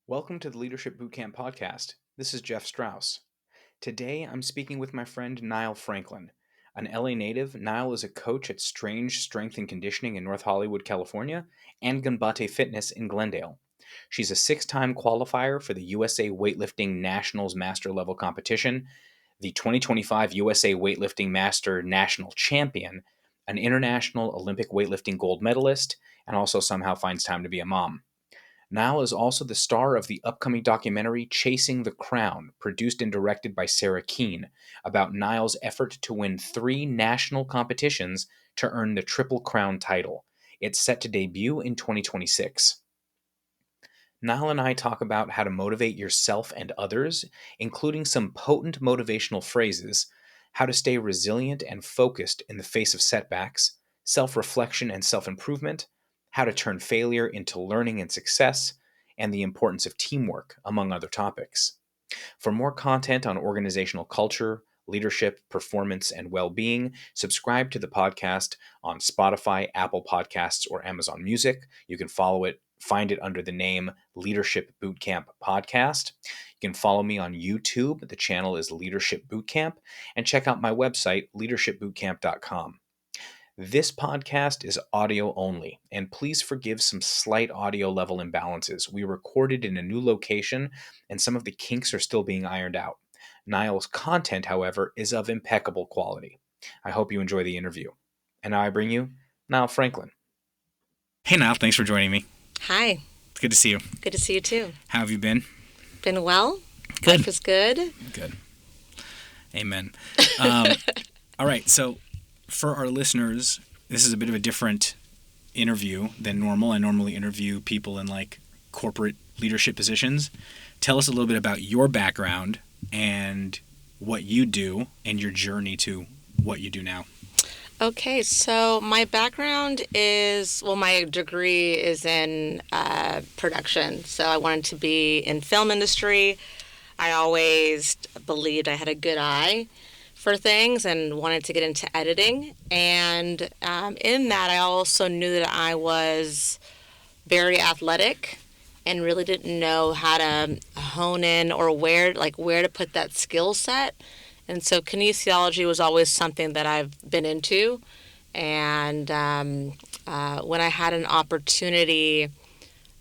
Welcome to the Leadership Bootcamp podcast. This is Jeff Strauss. Today I'm speaking with my friend Nile Franklin. An LA native, Nile is a coach at Strange Strength and Conditioning in North Hollywood, California, and Ganbatte Fitness in Glendale. She's a 6-time qualifier for the USA Weightlifting Nationals Master Level competition, the 2025 USA Weightlifting Master National Champion, an international Olympic weightlifting gold medalist, and also somehow finds time to be a mom. Nile is also the star of the upcoming documentary Chasing the Crown, produced and directed by Sarah Keene, about Nile's effort to win 3 national competitions to earn the Triple Crown title. It's set to debut in 2026. Nile and I talk about how to motivate yourself and others, including some potent motivational phrases, how to stay resilient and focused in the face of setbacks, self-reflection and self-improvement, how to turn failure into learning and success, and the importance of teamwork, among other topics. For more content on organizational culture, leadership, performance, and well-being, subscribe to the podcast on Spotify, Apple Podcasts, or Amazon Music. You can find it under the name Leadership Bootcamp Podcast. You can follow me on YouTube. The channel is Leadership Bootcamp, and check out my website, leadershipbootcamp.com. This podcast is audio only, and please forgive some slight audio level imbalances. We recorded in a new location, and some of the kinks are still being ironed out. Nile's content, however, is of impeccable quality. I hope you enjoy the interview. And now I bring you Nile Franklin. Hey, Nile, thanks for joining me. Hi. It's good to see you. Good to see you too. How have you been? Been well. Good. Life is good. Good. Amen. All right, so for our listeners, this is a bit of a different interview than normal. I normally interview people in like corporate leadership positions. Tell us a little bit about your background and what you do and your journey to what you do now. Okay, so my background is, my degree is in production. So I wanted to be in film industry. I always believed I had a good eye for things and wanted to get into editing. And in that, I also knew that I was very athletic and really didn't know how to hone in or where to put that skill set. And so kinesiology was always something that I've been into. And when I had an opportunity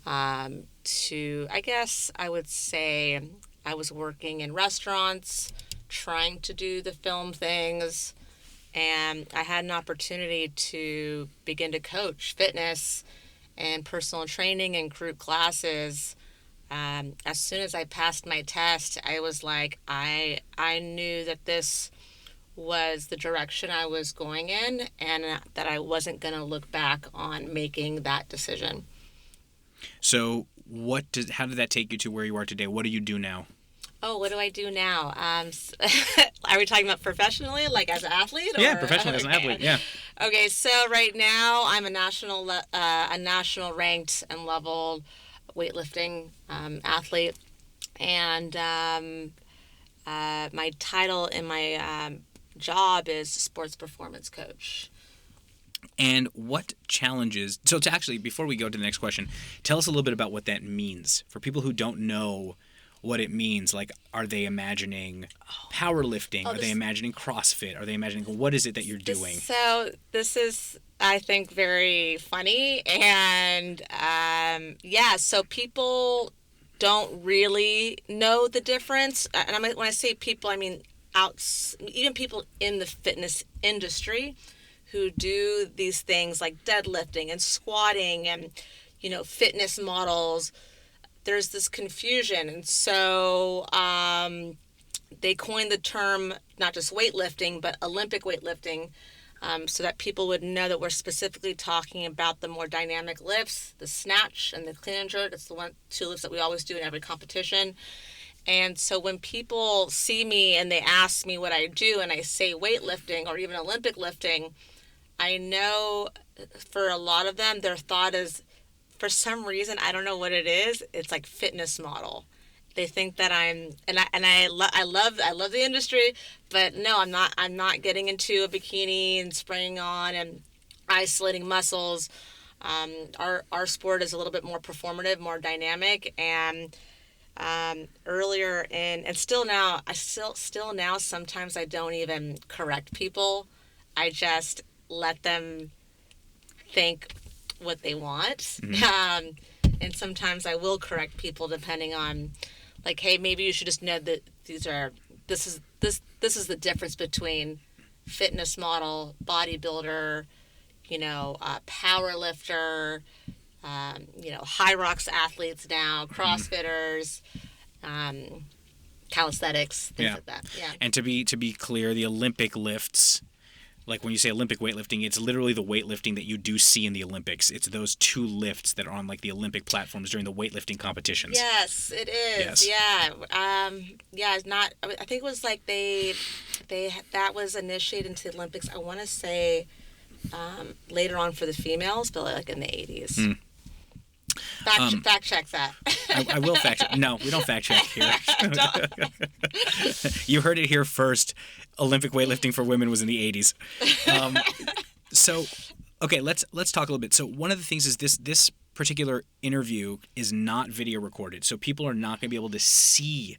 I guess I would say I was working in restaurants, trying to do the film things, and I had an opportunity to begin to coach fitness and personal training and group classes. As soon as I passed my test, I was like, I knew that this was the direction I was going in, and that I wasn't going to look back on making that decision. So how did that take you to where you are today? What do you do now? Oh, what do I do now? Are we talking about professionally, like as an athlete? Yeah, professionally as an athlete, yeah. Okay, so right now I'm a national ranked and leveled weightlifting athlete. And my title in my job is sports performance coach. And what challenges... So before we go to the next question, tell us a little bit about what that means. For people who don't know what it means, like, are they imagining powerlifting? Are they imagining CrossFit? Are they imagining, what is it that you're doing? So this is, I think, very funny. And so people don't really know the difference. And when I say people, I mean even people in the fitness industry who do these things like deadlifting and squatting and, fitness models. There's this confusion. And so they coined the term, not just weightlifting, but Olympic weightlifting, so that people would know that we're specifically talking about the more dynamic lifts, the snatch and the clean and jerk. It's the 2 lifts that we always do in every competition. And so when people see me and they ask me what I do and I say weightlifting or even Olympic lifting, I know for a lot of them, their thought is, for some reason, I don't know what it is, it's like fitness model. They think that I love the industry, but no, I'm not getting into a bikini and spraying on and isolating muscles. Our sport is a little bit more performative, more dynamic, and earlier in, and still now, still now, sometimes I don't even correct people. I just let them think what they want. Hmm. And sometimes I will correct people depending on, like, hey, maybe you should just know that this is the difference between fitness model, bodybuilder, power lifter, high rocks athletes now, Hmm. CrossFitters, um, calisthenics, things Yeah. like that. Yeah. And to be clear, the Olympic lifts, like when you say Olympic weightlifting, it's literally the weightlifting that you do see in the Olympics. It's those two lifts that are on like the Olympic platforms during the weightlifting competitions. Yes, it is. Yes. Yeah. Yeah. It's not. I think it was like they that was initiated into the Olympics. I want to say later on for the females, but like in the 80s. Mm. Fact check that. I will fact check. No, we don't fact check here. You heard it here first. Olympic weightlifting for women was in the 80s. Um, so, okay, let's talk a little bit. So one of the things is this particular interview is not video recorded, so people are not going to be able to see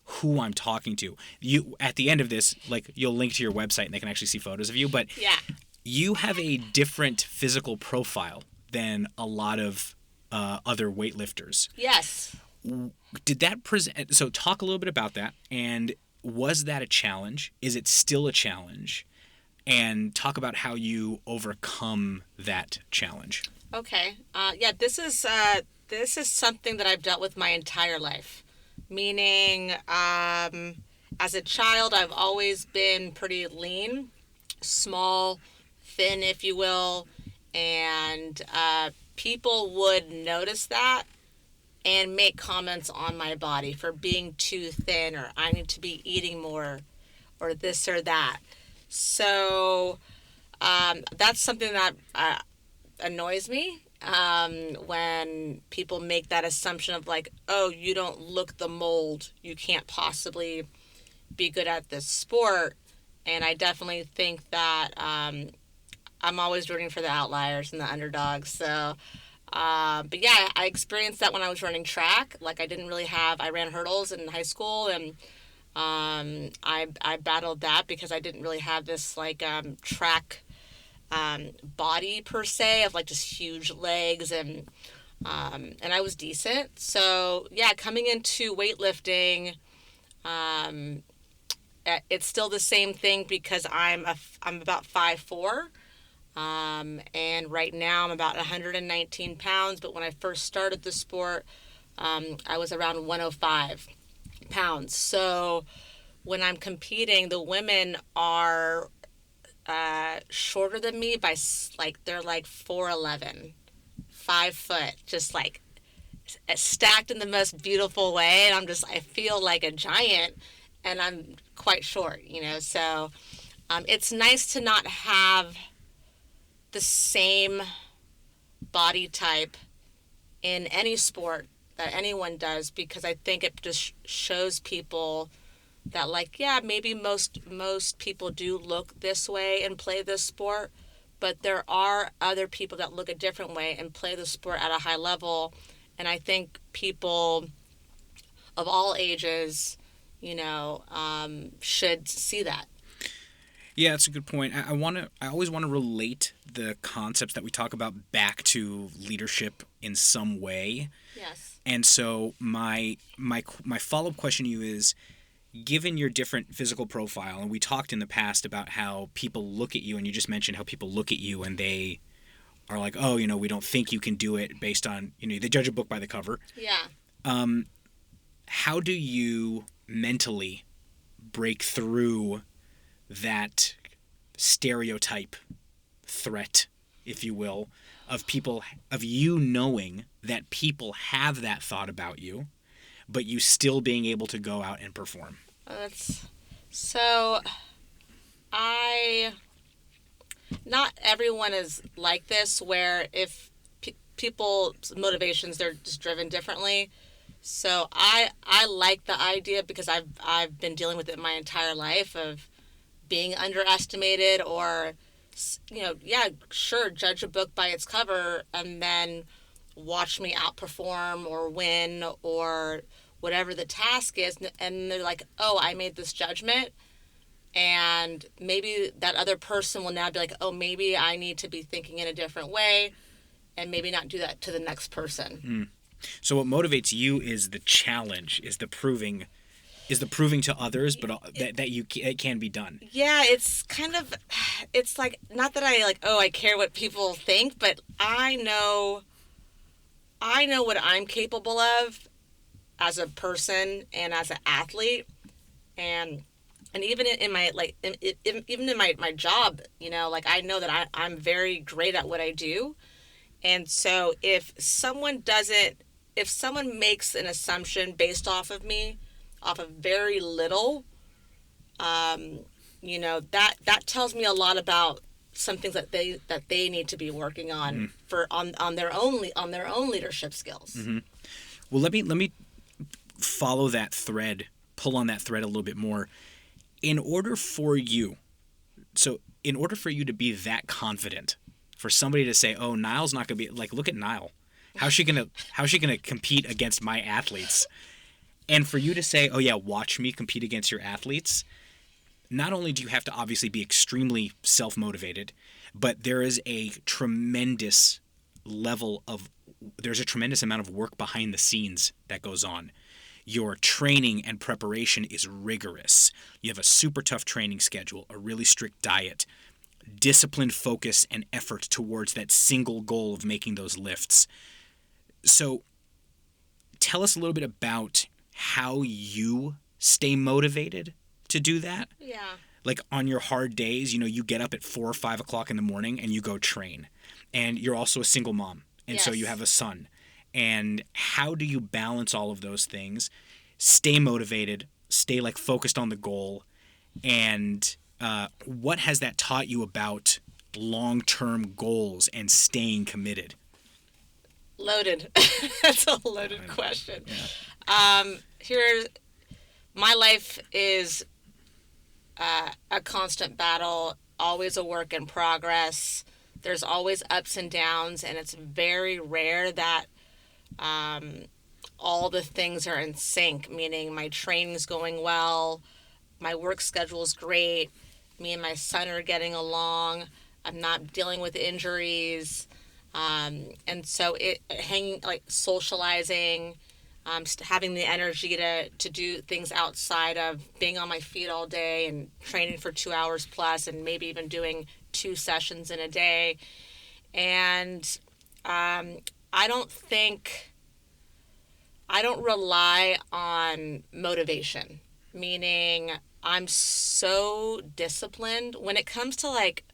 who I'm talking to. You at the end of this, like you'll link to your website and they can actually see photos of you, but Yeah. you have a different physical profile than a lot of other weightlifters. Yes. Did that present? So talk a little bit about that, and was that a challenge? Is it still a challenge? And talk about how you overcome that challenge. Okay. Yeah. This is something that I've dealt with my entire life. Meaning, as a child, I've always been pretty lean, small, thin, if you will, and people would notice that and make comments on my body for being too thin, or I need to be eating more, or this or that. So that's something that annoys me, when people make that assumption of like, oh, you don't look the mold, you can't possibly be good at this sport. And I definitely think that I'm always rooting for the outliers and the underdogs. So, but yeah, I experienced that when I was running track. Like I ran hurdles in high school, and I battled that because I didn't really have this like track body per se of like just huge legs, and I was decent. So yeah, coming into weightlifting, um, it's still the same thing because I'm about 5'4". And right now I'm about 119 pounds. But when I first started the sport, I was around 105 pounds. So when I'm competing, the women are shorter than me by like they're like 4'11", 5 foot, just like stacked in the most beautiful way, and I feel like a giant, and I'm quite short. So it's nice to not have the same body type in any sport that anyone does, because I think it just shows people that like, yeah, maybe most people do look this way and play this sport, but there are other people that look a different way and play the sport at a high level. And I think people of all ages, should see that. Yeah, that's a good point. I always want to relate the concepts that we talk about back to leadership in some way. Yes. And so my follow-up question to you is, given your different physical profile, and we talked in the past about how people look at you, and you just mentioned how people look at you and they are like, oh, we don't think you can do it based on, they judge a book by the cover. Yeah. How do you mentally break through that stereotype threat, if you will, of you knowing that people have that thought about you, but you still being able to go out and perform? That's so. Not everyone is like this, where if people's motivations, they're just driven differently. So I like the idea because I've been dealing with it my entire life of being underestimated, or yeah, sure, judge a book by its cover and then watch me outperform or win or whatever the task is, and they're like, oh, I made this judgment, and maybe that other person will now be like, oh, maybe I need to be thinking in a different way, and maybe not do that to the next person. So what motivates you is the challenge, is the proving to others, but it can be done. Yeah, it's kind of, it's like, not that I like, oh, I care what people think, but I know what I'm capable of as a person and as an athlete, and even in my like even in my job, like I know that I'm very great at what I do. And so if someone makes an assumption based off of me, off of very little, that tells me a lot about some things that they need to be working on for on their own leadership skills. Well, let me follow that thread, pull on that thread a little bit more. In order for you to be that confident, for somebody to say, "Oh, Nile's not going to be like, look at Nile. How's she going to compete against my athletes?" And for you to say, "Oh yeah, watch me compete against your athletes." Not only do you have to obviously be extremely self-motivated, but there's a tremendous amount of work behind the scenes that goes on. Your training and preparation is rigorous. You have a super tough training schedule, a really strict diet, disciplined focus and effort towards that single goal of making those lifts. So tell us a little bit about how you stay motivated to do that. Yeah. Like on your hard days, you get up at 4 or 5 o'clock in the morning and you go train. And you're also a single mom. And so you have a son. And how do you balance all of those things? Stay motivated, stay like focused on the goal. And what has that taught you about long-term goals and staying committed? Loaded. That's a loaded question. Yeah. My life is a constant battle, always a work in progress. There's always ups and downs, and it's very rare that all the things are in sync, meaning my training's going well, my work schedule's great, me and my son are getting along, I'm not dealing with injuries, and so socializing, just having the energy to do things outside of being on my feet all day and training for 2 hours plus, and maybe even doing 2 sessions in a day. And I don't rely on motivation, meaning I'm so disciplined when it comes to like,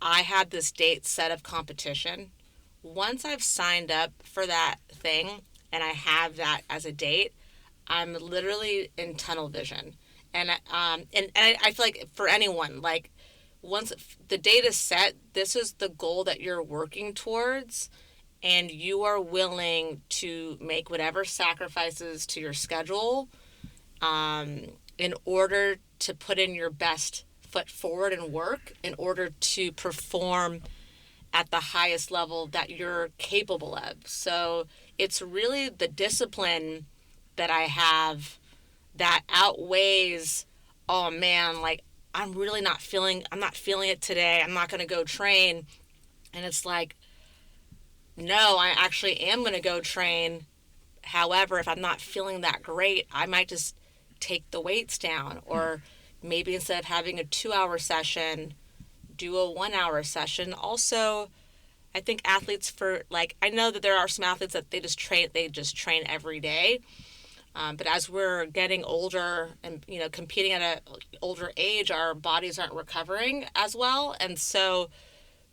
I had this date set of competition. Once I've signed up for that thing and I have that as a date, I'm literally in tunnel vision. And I feel like for anyone, like once the date is set, this is the goal that you're working towards, and you are willing to make whatever sacrifices to your schedule in order to put in your best foot forward and work in order to perform at the highest level that you're capable of. So it's really the discipline that I have that outweighs, oh man, like I'm not feeling it today. I'm not going to go train. And it's like, no, I actually am going to go train. However, if I'm not feeling that great, I might just take the weights down, or maybe instead of having a 2-hour session, do a 1-hour session. Also, I think athletes I know that there are some athletes that they just train every day. But as we're getting older and, competing at an older age, our bodies aren't recovering as well. And so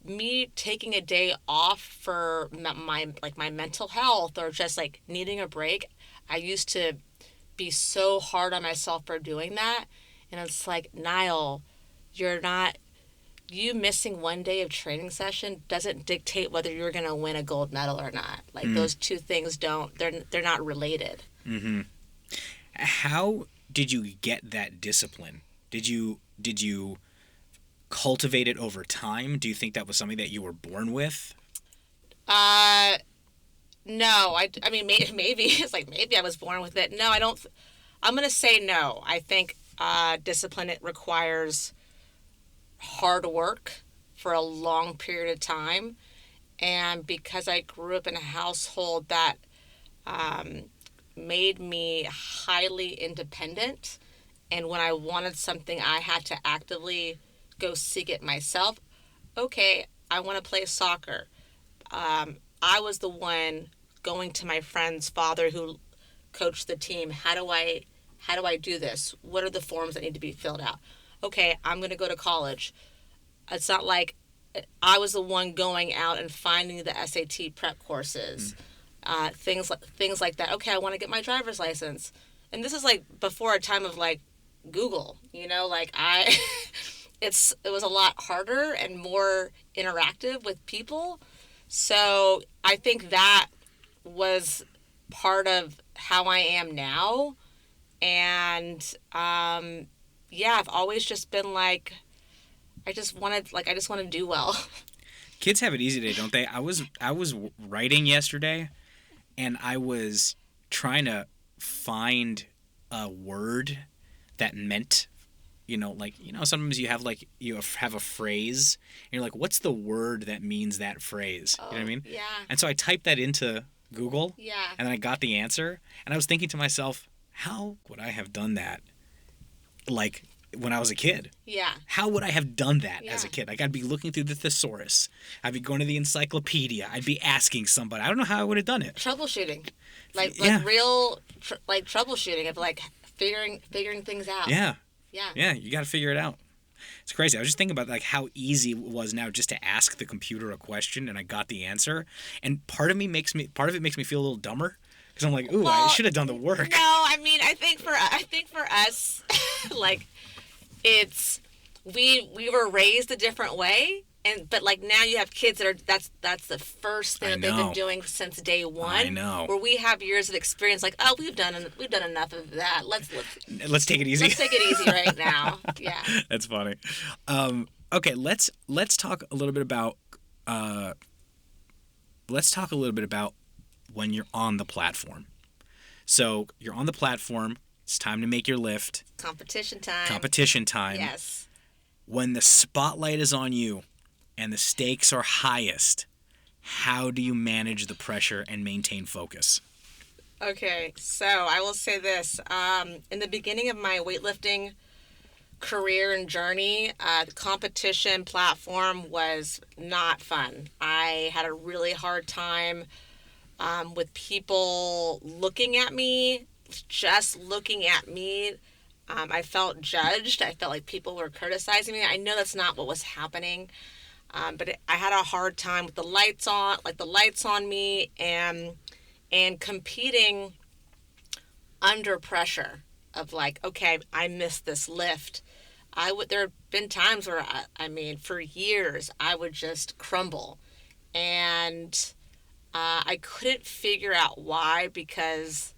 me taking a day off for my mental health, or just like needing a break, I used to be so hard on myself for doing that. And it's like, Nile, you missing one day of training session doesn't dictate whether you're going to win a gold medal or not. Like those two things they're not related. Mm-hmm. How did you get that discipline? Did you cultivate it over time? Do you think that was something that you were born with? No, I mean, maybe it's like maybe I was born with it. No, I don't. I'm gonna say no. I think discipline, it requires hard work for a long period of time, and because I grew up in a household that um, made me highly independent, and when I wanted something, I had to actively go seek it myself. Okay, I want to play soccer. I was the one going to my friend's father who coached the team. How do I do this? What are the forms that need to be filled out? Okay, I'm going to go to college. It's not like I was the one going out and finding the SAT prep courses, things like that. Okay, I want to get my driver's license, and this is like before a time of like Google. Like it was a lot harder and more interactive with people. So I think that was part of how I am now. And yeah, I've always just been like, I just want to do well. Kids have it easy today, don't they? I was writing yesterday, and I was trying to find a word that meant, sometimes you have a phrase, and you're like, what's the word that means that phrase? You know what I Oh, mean? yeah. And so I typed that into Google, Yeah. and then I got the answer, and I was thinking to myself, how would I have done that, like, when I was a kid? Yeah. How would I have done that as a Yeah. kid? Like, I'd be looking through the thesaurus. I'd be going to the encyclopedia. I'd be asking somebody. I don't know how I would have done it. Troubleshooting. Like Yeah. real like troubleshooting of like figuring things out. Yeah. Yeah. Yeah. You got to figure it out. It's crazy. I was just thinking about like how easy it was now just to ask the computer a question and I got the answer. And part of it makes me feel a little dumber because I'm like, ooh, I Well, should have done the work. no, I mean, I think for us, like it's we were raised a different way, but like now you have kids that are that's the first thing I that they've been know. doing since day one. I know. Where we have years of experience, like, oh, we've done enough of that. Let's take it easy. Let's take it easy right now. Yeah. That's funny. Okay, let's talk a little bit about when you're on the platform. So you're on the platform. It's time to make your lift. Competition time. Competition time. Yes. When the spotlight is on you and the stakes are highest, how do you manage the pressure and maintain focus? Okay, so I will say this. In the beginning of my weightlifting career and journey, the competition platform was not fun. I had a really hard time with people looking at me, just looking at me. I felt judged. I felt like people were criticizing me. I know that's not what was happening, but I had a hard time with the lights on, like the lights on me, and competing under pressure of like, okay, I missed this lift. There have been times where I mean, for years, I would just crumble, and I couldn't figure out why because,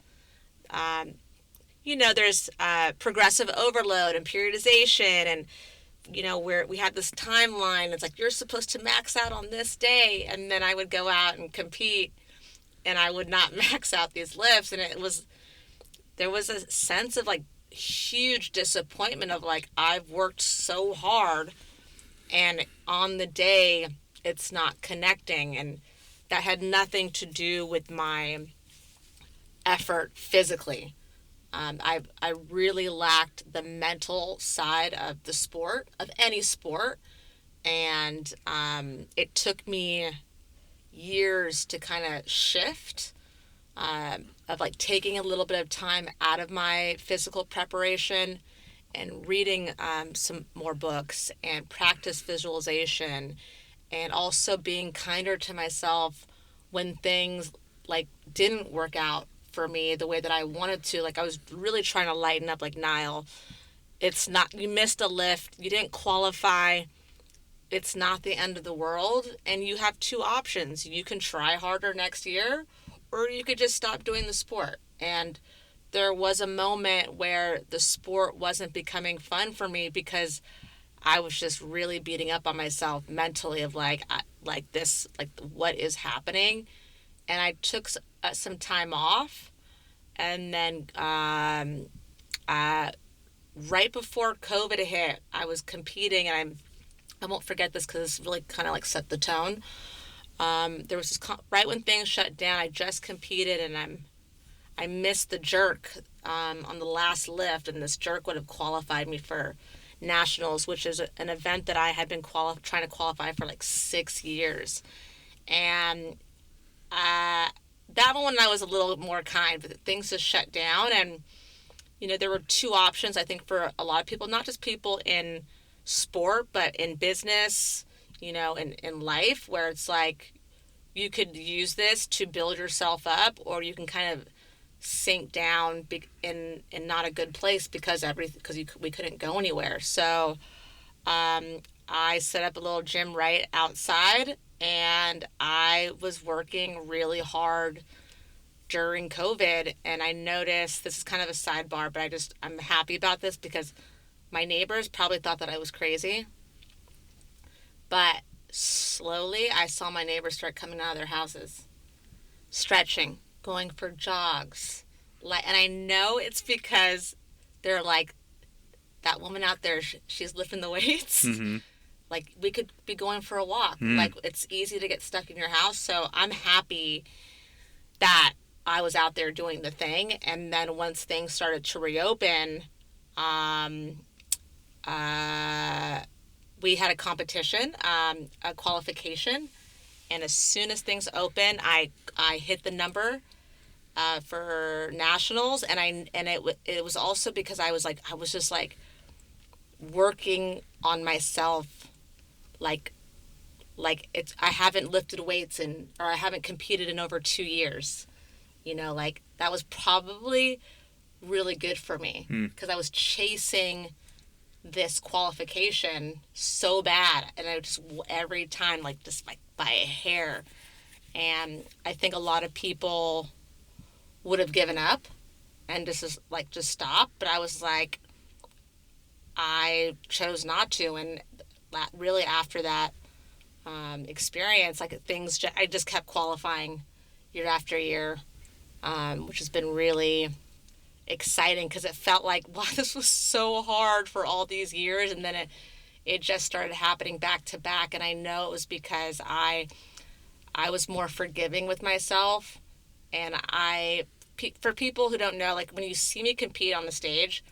there's progressive overload and periodization, and where we had this timeline. It's like you're supposed to max out on this day, and then I would go out and compete, and I would not max out these lifts, and there was a sense of like huge disappointment of like I've worked so hard, and on the day it's not connecting, and that had nothing to do with my effort physically. I really lacked the mental side of the sport, of any sport, and it took me years to kind of shift, of like taking a little bit of time out of my physical preparation and reading some more books and practice visualization, and also being kinder to myself when things like didn't work out for me the way that I wanted to. Like I was really trying to lighten up, like, Nile, it's not, you missed a lift, you didn't qualify, it's not the end of the world, and you have two options. You can try harder next year, or you could just stop doing the sport. And there was a moment where the sport wasn't becoming fun for me because I was just really beating up on myself mentally of like, like this, like what is happening. and I took some time off, and then right before COVID hit, I was competing, and I won't forget this because it's really kind of like set the tone. There was this right when things shut down. I just competed, and I missed the jerk on the last lift, and this jerk would have qualified me for nationals, which is an event that I had been trying to qualify for like 6 years. And that one I was a little more kind, but things just shut down. And there were two options, I think, for a lot of people, not just people in sport, but in business, in life, where it's like you could use this to build yourself up, or you can kind of sink down in not a good place because we couldn't go anywhere. So I set up a little gym right outside, and I was working really hard during COVID, and I noticed, this is kind of a sidebar, but I'm happy about this because my neighbors probably thought that I was crazy. But slowly I saw my neighbors start coming out of their houses, stretching, going for jogs. And I know it's because they're like, that woman out there, she's lifting the weights. Mm-hmm. Like, we could be going for a walk. Like, it's easy to get stuck in your house. So I'm happy that I was out there doing the thing. And then once things started to reopen, we had a competition, a qualification. And as soon as things opened, I hit the number for nationals. And it was also because I was just working on myself. I haven't lifted weights or I haven't competed in over 2 years. That was probably really good for me because I was chasing this qualification so bad, and I just every time just by a hair. And I think a lot of people would have given up and just stop, but I was like, I chose not to. And really after that experience, I just kept qualifying year after year, which has been really exciting because it felt like, wow, this was so hard for all these years, and then it just started happening back to back. And I know it was because I was more forgiving with myself. And for people who don't know, when you see me compete on the stage,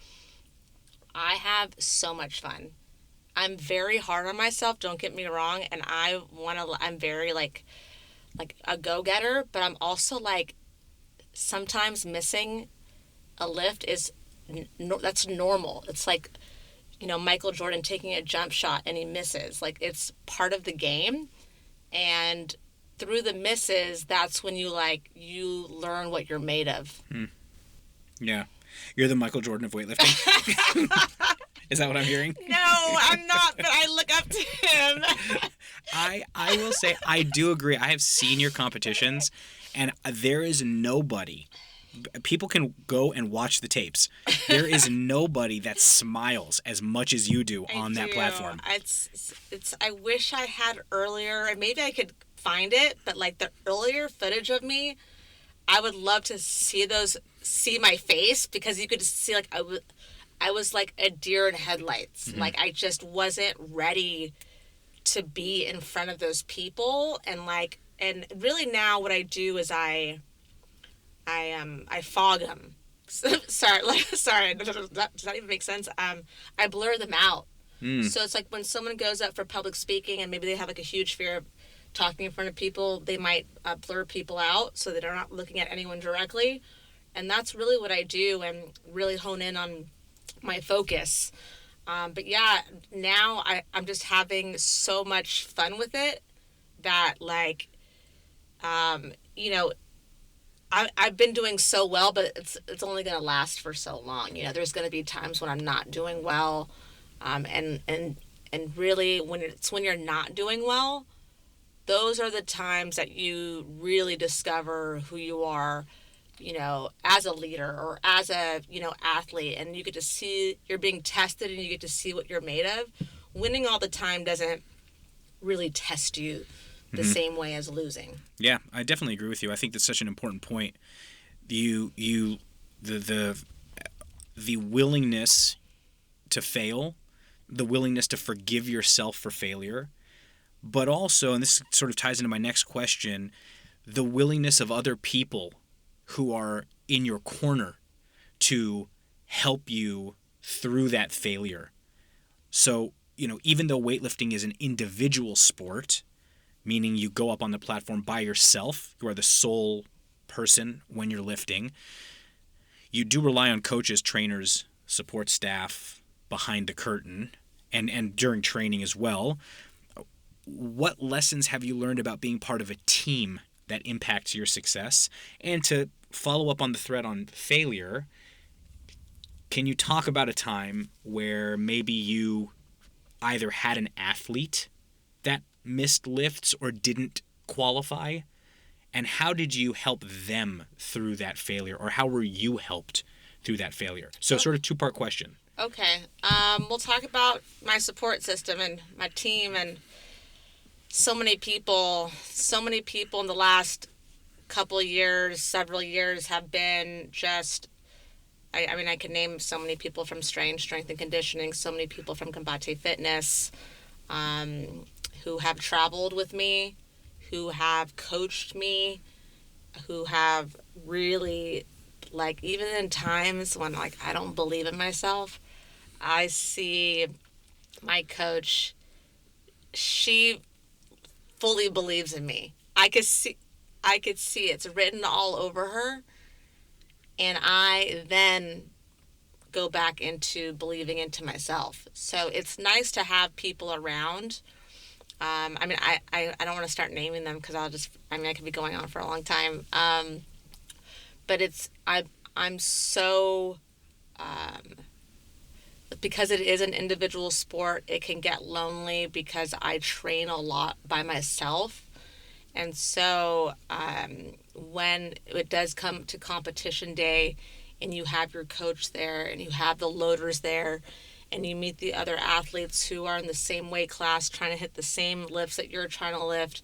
I have so much fun. I'm very hard on myself, don't get me wrong, and I'm very like a go-getter, but I'm also sometimes missing a lift that's normal. It's like, Michael Jordan taking a jump shot and he misses. It's part of the game, and through the misses, that's when you learn what you're made of. Yeah. You're the Michael Jordan of weightlifting. Is that what I'm hearing? No, I'm not, but I look up to him. I will say I do agree. I have seen your competitions, and there is nobody. People can go and watch the tapes. There is nobody that smiles as much as you do on that platform. I wish I had earlier, and maybe I could find it, but the earlier footage of me, I would love to see my face, because you could see I was like a deer in headlights. Mm-hmm. I just wasn't ready to be in front of those people. And really now what I do is I fog them. Sorry, does that even make sense? I blur them out. So it's when someone goes up for public speaking and maybe they have a huge fear of talking in front of people, they might blur people out so that they're not looking at anyone directly. And that's really what I do, and really hone in on my focus. But yeah, now I'm just having so much fun with it that I've been doing so well, but it's only going to last for so long. There's going to be times when I'm not doing well, and really when you're not doing well, those are the times that you really discover who you are, as a leader or as a athlete, and you get to see you're being tested, and you get to see what you're made of. Winning all the time doesn't really test you the Hmm. same way as losing. Yeah, I definitely agree with you. I think that's such an important point. You the the willingness to fail, the willingness to forgive yourself for failure, but also, and this sort of ties into my next question, the willingness of other people who are in your corner to help you through that failure. So, even though weightlifting is an individual sport, meaning you go up on the platform by yourself, you are the sole person when you're lifting, you do rely on coaches, trainers, support staff behind the curtain and during training as well. What lessons have you learned about being part of a team that impacts your success? And to follow up on the thread on failure, can you talk about a time where maybe you either had an athlete that missed lifts or didn't qualify? And how did you help them through that failure? Or how were you helped through that failure? So sort of two-part question. Okay. We'll talk about my support system and my team, and so many people in the last couple of years, several years have been just, I mean, I can name so many people from Strange Strength and Conditioning, so many people from Ganbatte Fitness, who have traveled with me, who have coached me, who have really, like, even in times when, like, I don't believe in myself, I see my coach, she fully believes in me. I could see it's written all over her, and I then go back into believing into myself. So it's nice to have people around. I mean, I don't want to start naming them because I could be going on for a long time. But I'm so, because it is an individual sport, it can get lonely because I train a lot by myself. And so when it does come to competition day and you have your coach there and you have the loaders there and you meet the other athletes who are in the same weight class trying to hit the same lifts that you're trying to lift,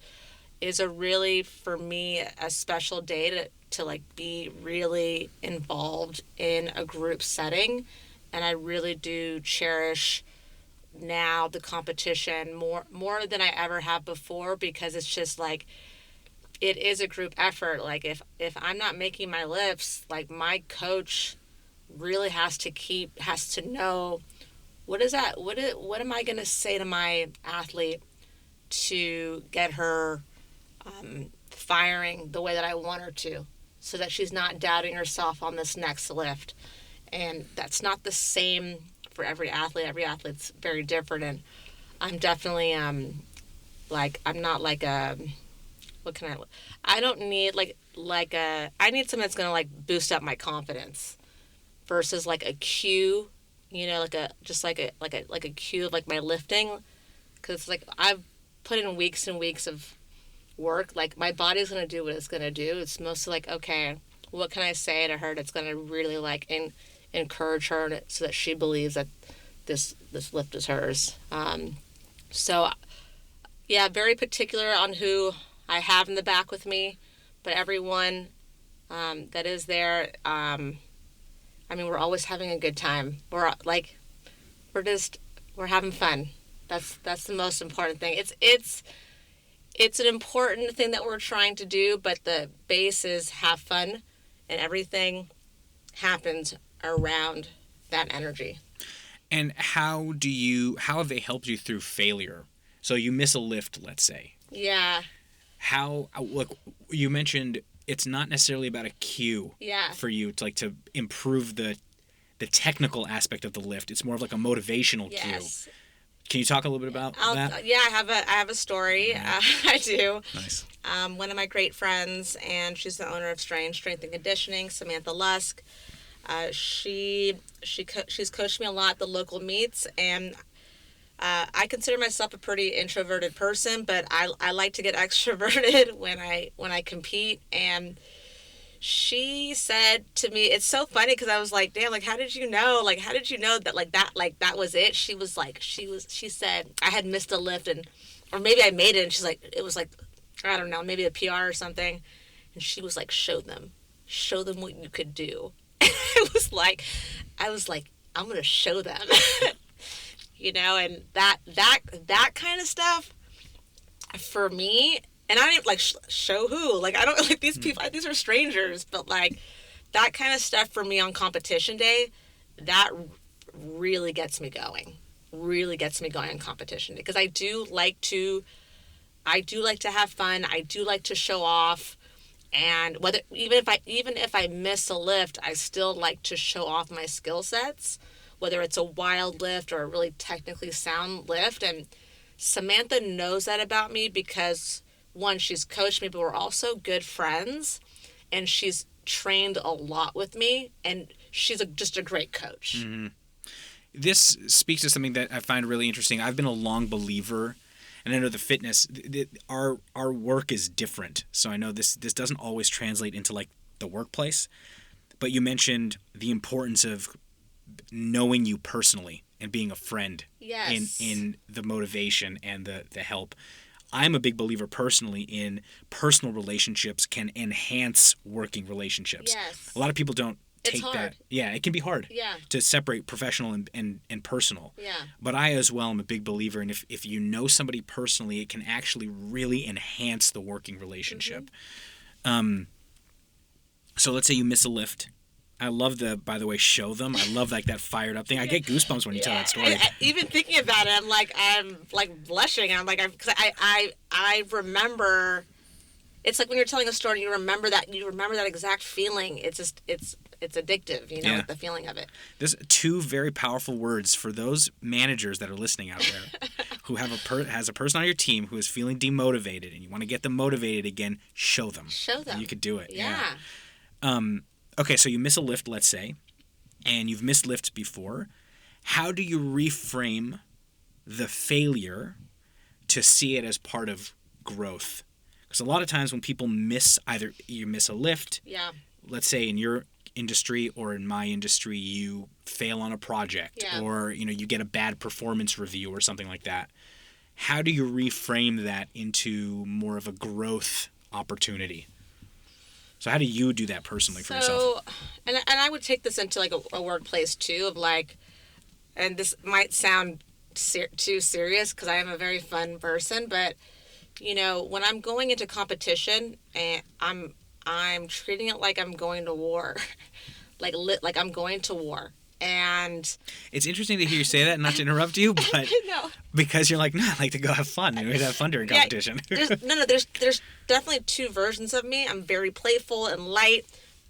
is a really, for me, a special day to like be really involved in a group setting. And I really do cherish now the competition more than I ever have before, because it's just like, it is a group effort. Like if I'm not making my lifts, like my coach really has to know what is that, what am I going to say to my athlete to get her firing the way that I want her to, so that she's not doubting herself on this next lift. And that's not the same for every athlete. Every athlete's very different, and I'm definitely like, I'm not like a, what can I don't need I need something that's gonna like boost up my confidence versus like a cue, like a just like a cue of like my lifting, because like I've put in weeks and weeks of work. Like my body's gonna do what it's gonna do. It's mostly like, okay, what can I say to her that's gonna really like encourage her so that she believes that this lift is hers. So yeah, very particular on who I have in the back with me, but everyone that is there, I mean, we're always having a good time. We're having fun. That's the most important thing. It's an important thing that we're trying to do, but the base is have fun, and everything happens around that energy. And how have they helped you through failure? So you miss a lift, let's say. Yeah. How, look, you mentioned it's not necessarily about a cue Yeah. for you to improve the technical aspect of the lift. It's more of like a motivational Yes. cue. Can you talk a little bit about that? Yeah, I have a story. Right. I do. Nice. One of my great friends, and she's the owner of Strange Strength and Conditioning, Samantha Lusk. She's coached me a lot at the local meets, and I consider myself a pretty introverted person, but I like to get extroverted when I compete. And she said to me, it's so funny because I was like, damn, like, how did you know? Like, how did you know that, that was it? She said I had missed a lift, or maybe I made it, and she's like, it was like I don't know, maybe a PR or something. And she was like, show them what you could do. I was like, I'm going to show them, and that kind of stuff for me, and I didn't like show who, like, I don't like these people, these are strangers, but like that kind of stuff for me on competition day, that really gets me going, on competition day, because I do like to have fun. I do like to show off. And whether even if I miss a lift, I still like to show off my skill sets, whether it's a wild lift or a really technically sound lift. And Samantha knows that about me because, one, she's coached me, but we're also good friends, and she's trained a lot with me, and she's just a great coach. Mm-hmm. This speaks to something that I find really interesting. I've been a long believer, and I know the fitness, our work is different. So I know this doesn't always translate into like the workplace, but you mentioned the importance of knowing you personally and being a friend. Yes. in the motivation and the help. I'm a big believer personally in personal relationships can enhance working relationships. Yes. A lot of people don't It's take hard. that. Yeah, it can be hard. Yeah. To separate professional and personal. Yeah. But I as well am a big believer in if you know somebody personally, it can actually really enhance the working relationship. Mm-hmm. So let's say you miss a lift. I love by the way, show them. I love like that fired up thing. I get goosebumps when you tell that story. Even thinking about it, I'm like blushing. I'm like, because I remember. It's like when you're telling a story, you remember that exact feeling. It's just it's addictive, Yeah. with the feeling of it. There's two very powerful words for those managers that are listening out there, who have has a person on your team who is feeling demotivated, and you want to get them motivated again. Show them. Show them. You could do it. Yeah. Okay, so you miss a lift, let's say, and you've missed lifts before. How do you reframe the failure to see it as part of growth? Because a lot of times when people either you miss a lift, Yeah. let's say in your industry or in my industry, you fail on a project, Yeah. or you get a bad performance review or something like that. How do you reframe that into more of a growth opportunity? So how do you do that personally for yourself? And I would take this into like a workplace too, of like, and this might sound too serious because I am a very fun person, but when I'm going into competition, and I'm treating it like I'm going to war, like I'm going to war. And it's interesting to hear you say that, and not to interrupt you, but no, because you're like, no, I like to go have fun. We have fun during competition. Yeah, there's definitely two versions of me. I'm very playful and light,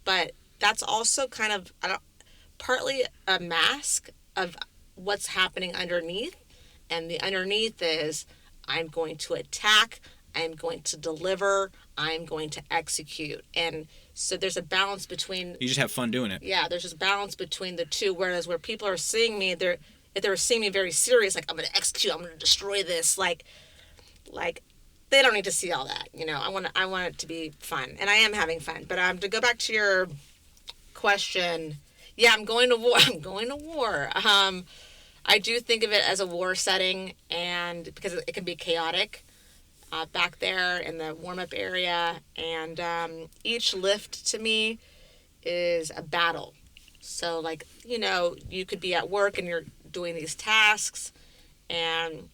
but that's also kind of partly a mask of what's happening underneath. And the underneath is I'm going to attack, I'm going to deliver, I'm going to execute. And so there's a balance between... You just have fun doing it. Yeah, there's this balance between the two, whereas where people are seeing me, if they're seeing me very serious, like, I'm going to execute, I'm going to destroy this, like they don't need to see all that, I want it to be fun, and I am having fun. But to go back to your question, yeah, I'm going to war. I do think of it as a war setting, and because it can be chaotic back there in the warm-up area, and each lift to me is a battle. So like, you could be at work and you're doing these tasks, and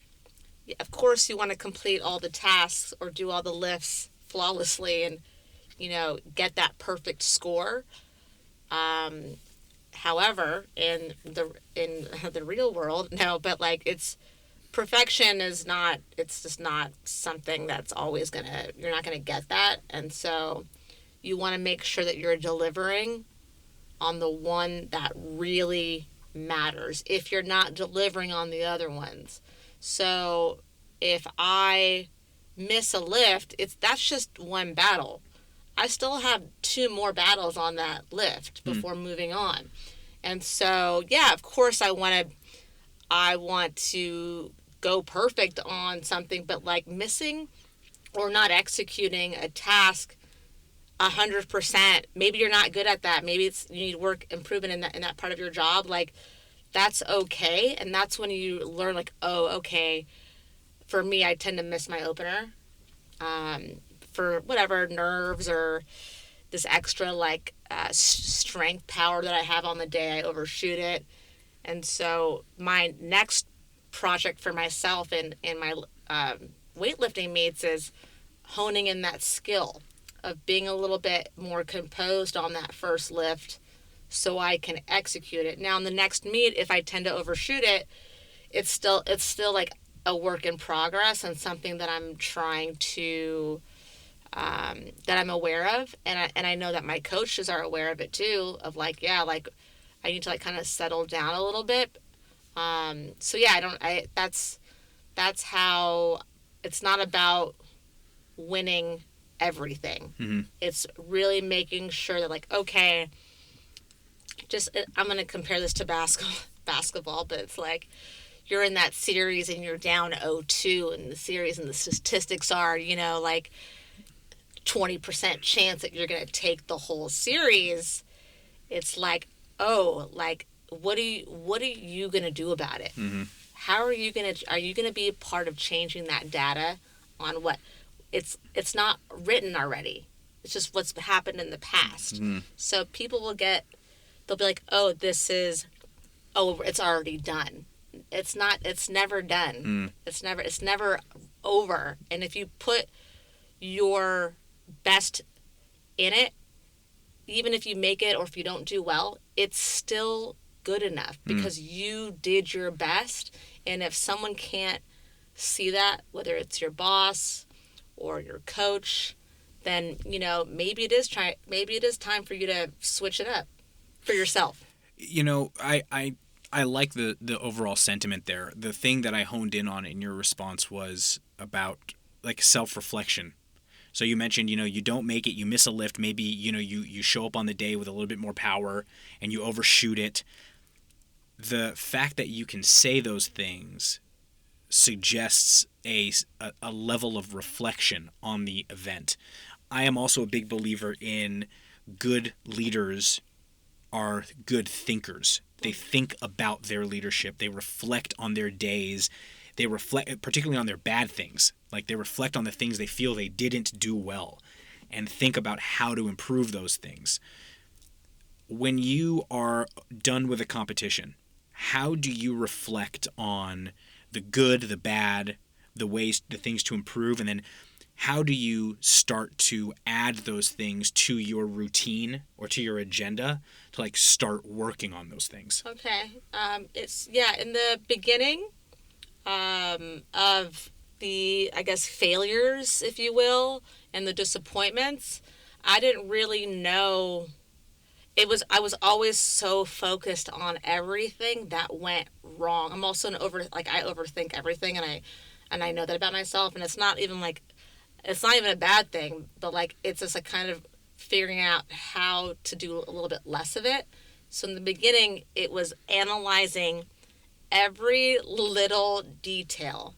of course you want to complete all the tasks or do all the lifts flawlessly and get that perfect score. However, in the real world, no, but like perfection is not, it's just not something that's always you're not gonna get that. And so you want to make sure that you're delivering on the one that really matters if you're not delivering on the other ones. So if I miss a lift, that's just one battle. I still have 2 more battles on that lift before moving on. And so, yeah, of course I want to go perfect on something, but like missing or not executing a task 100%, maybe you're not good at that. Maybe you need work improvement in that part of your job. Like, that's okay. And that's when you learn, like, oh, okay, for me, I tend to miss my opener. for whatever nerves or this extra like strength power that I have on the day. I overshoot it, and so my next project for myself in my weightlifting meets is honing in that skill of being a little bit more composed on that first lift so I can execute it. Now in the next meet, if I tend to overshoot it, it's still like a work in progress and something that I'm trying to that I'm aware of, and I know that my coaches are aware of it too. Of like, yeah, like I need to like kind of settle down a little bit. So yeah, I don't. I that's how it's not about winning everything. Mm-hmm. It's really making sure that like, okay, just I'm gonna compare this to basketball, but it's like you're in that series and you're down 0-2 in the series, and the statistics are, like 20% chance that you're going to take the whole series. It's like, oh, like what are you going to do about it? Mm-hmm. How are you going to be a part of changing that data on what it's not written already. It's just what's happened in the past. Mm-hmm. So people they'll be like, "Oh, it's already done." It's not. It's never done. Mm. It's never over. And if you put your best in it, even if you make it or if you don't do well, it's still good enough because you did your best. And if someone can't see that, whether it's your boss or your coach, then maybe it is time for you to switch it up for yourself. I like the overall sentiment there. The thing that I honed in on in your response was about like self-reflection. So you mentioned, you don't make it, you miss a lift, maybe, you show up on the day with a little bit more power and you overshoot it. The fact that you can say those things suggests a level of reflection on the event. I am also a big believer in good leaders are good thinkers. They think about their leadership. They reflect on their days. They reflect particularly on their bad things. Like they reflect on the things they feel they didn't do well and think about how to improve those things. When you are done with a competition, how do you reflect on the good, the bad, the things to improve, and then how do you start to add those things to your routine or to your agenda to like start working on those things? Okay. In the beginning of the, I guess, failures, if you will, and the disappointments, I didn't really know. I was always so focused on everything that went wrong. I'm also I overthink everything, and I know that about myself, and it's not even a bad thing, but like it's just a kind of figuring out how to do a little bit less of it. So in the beginning, it was analyzing every little detail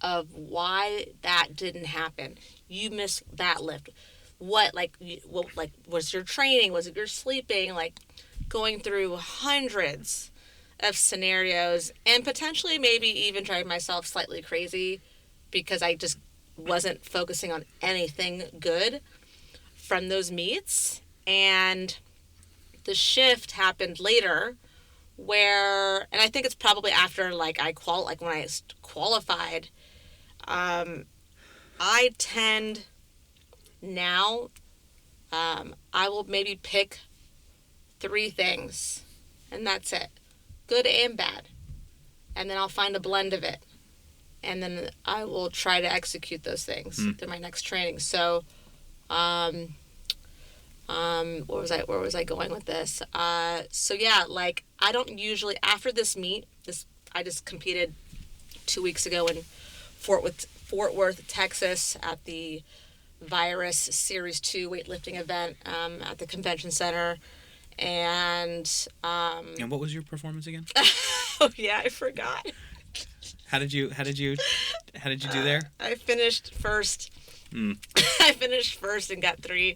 of why that didn't happen. You missed that lift. What was your training? Was it your sleeping? Like going through hundreds of scenarios and potentially maybe even driving myself slightly crazy because I just wasn't focusing on anything good from those meets. And the shift happened later and I think it's probably after when I qualified, I tend now, I will maybe pick 3 things and that's it, good and bad, and then I'll find a blend of it, and then I will try to execute those things through my next training. So where was I going with this? So yeah, like I don't usually, after this meet, I just competed 2 weeks ago in Fort Worth, Texas at the Virus Series 2 weightlifting event at the convention center. And what was your performance again? oh yeah, I forgot. How did you do there? I finished first. I finished first and got 3.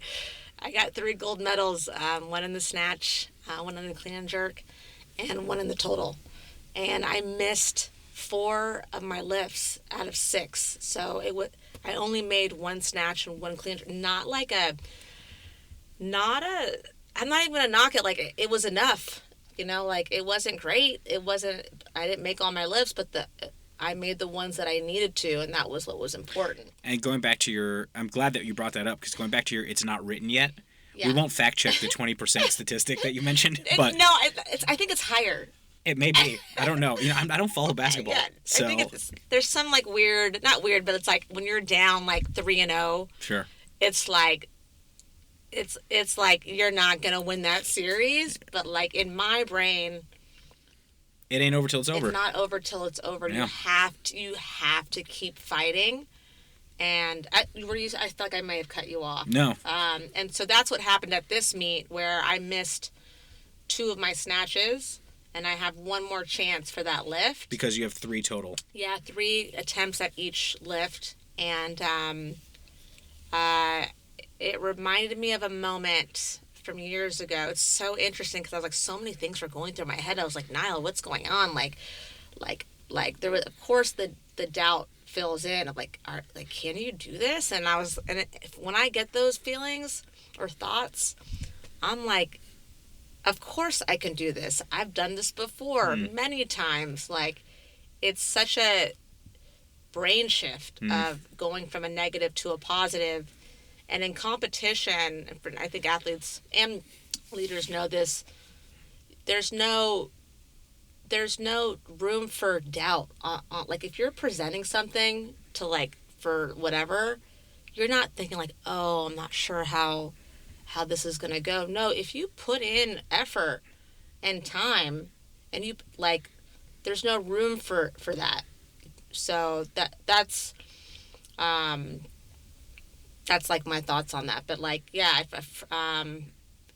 I got 3 gold medals. 1 in the snatch, 1 in the clean and jerk, and 1 in the total. And I missed 4 of my lifts out of 6. So I only made one snatch and one clean. Not like a, not a. I'm not even gonna knock it. Like it was enough. Like it wasn't great. It wasn't. I didn't make all my lifts, but I made the ones that I needed to, and that was what was important. And going back to your, I'm glad that you brought that up, because going back to your, it's not written yet. Yeah. We won't fact check the 20% statistic that you mentioned, but no, I think it's higher. It may be. I don't know. I don't follow basketball. Yeah, so I think there's some like weird, not weird, but it's like when you're down like 3-0. Sure. It's like, it's like you're not gonna win that series, but like in my brain, it ain't over till it's over. It's not over till it's over. Yeah. You have to keep fighting. And I feel like I may have cut you off. No. And so that's what happened at this meet, where I missed 2 of my snatches, and I have one more chance for that lift. Because you have 3 total. Yeah, 3 attempts at each lift. And it reminded me of a moment from years ago. It's so interesting because I was like, so many things were going through my head. I was like, Nile, what's going on? Like there was, of course, the doubt fills in. I'm like, can you do this? And when I get those feelings or thoughts, I'm like, of course I can do this. I've done this before many times. Like, it's such a brain shift of going from a negative to a positive. And in competition, I think athletes and leaders know this, there's no room for doubt. Like, if you're presenting something to, like, for whatever, you're not thinking like, oh, I'm not sure how this is going to go. No, if you put in effort and time, and you, like, there's no room for that. So that's like my thoughts on that. But like, yeah,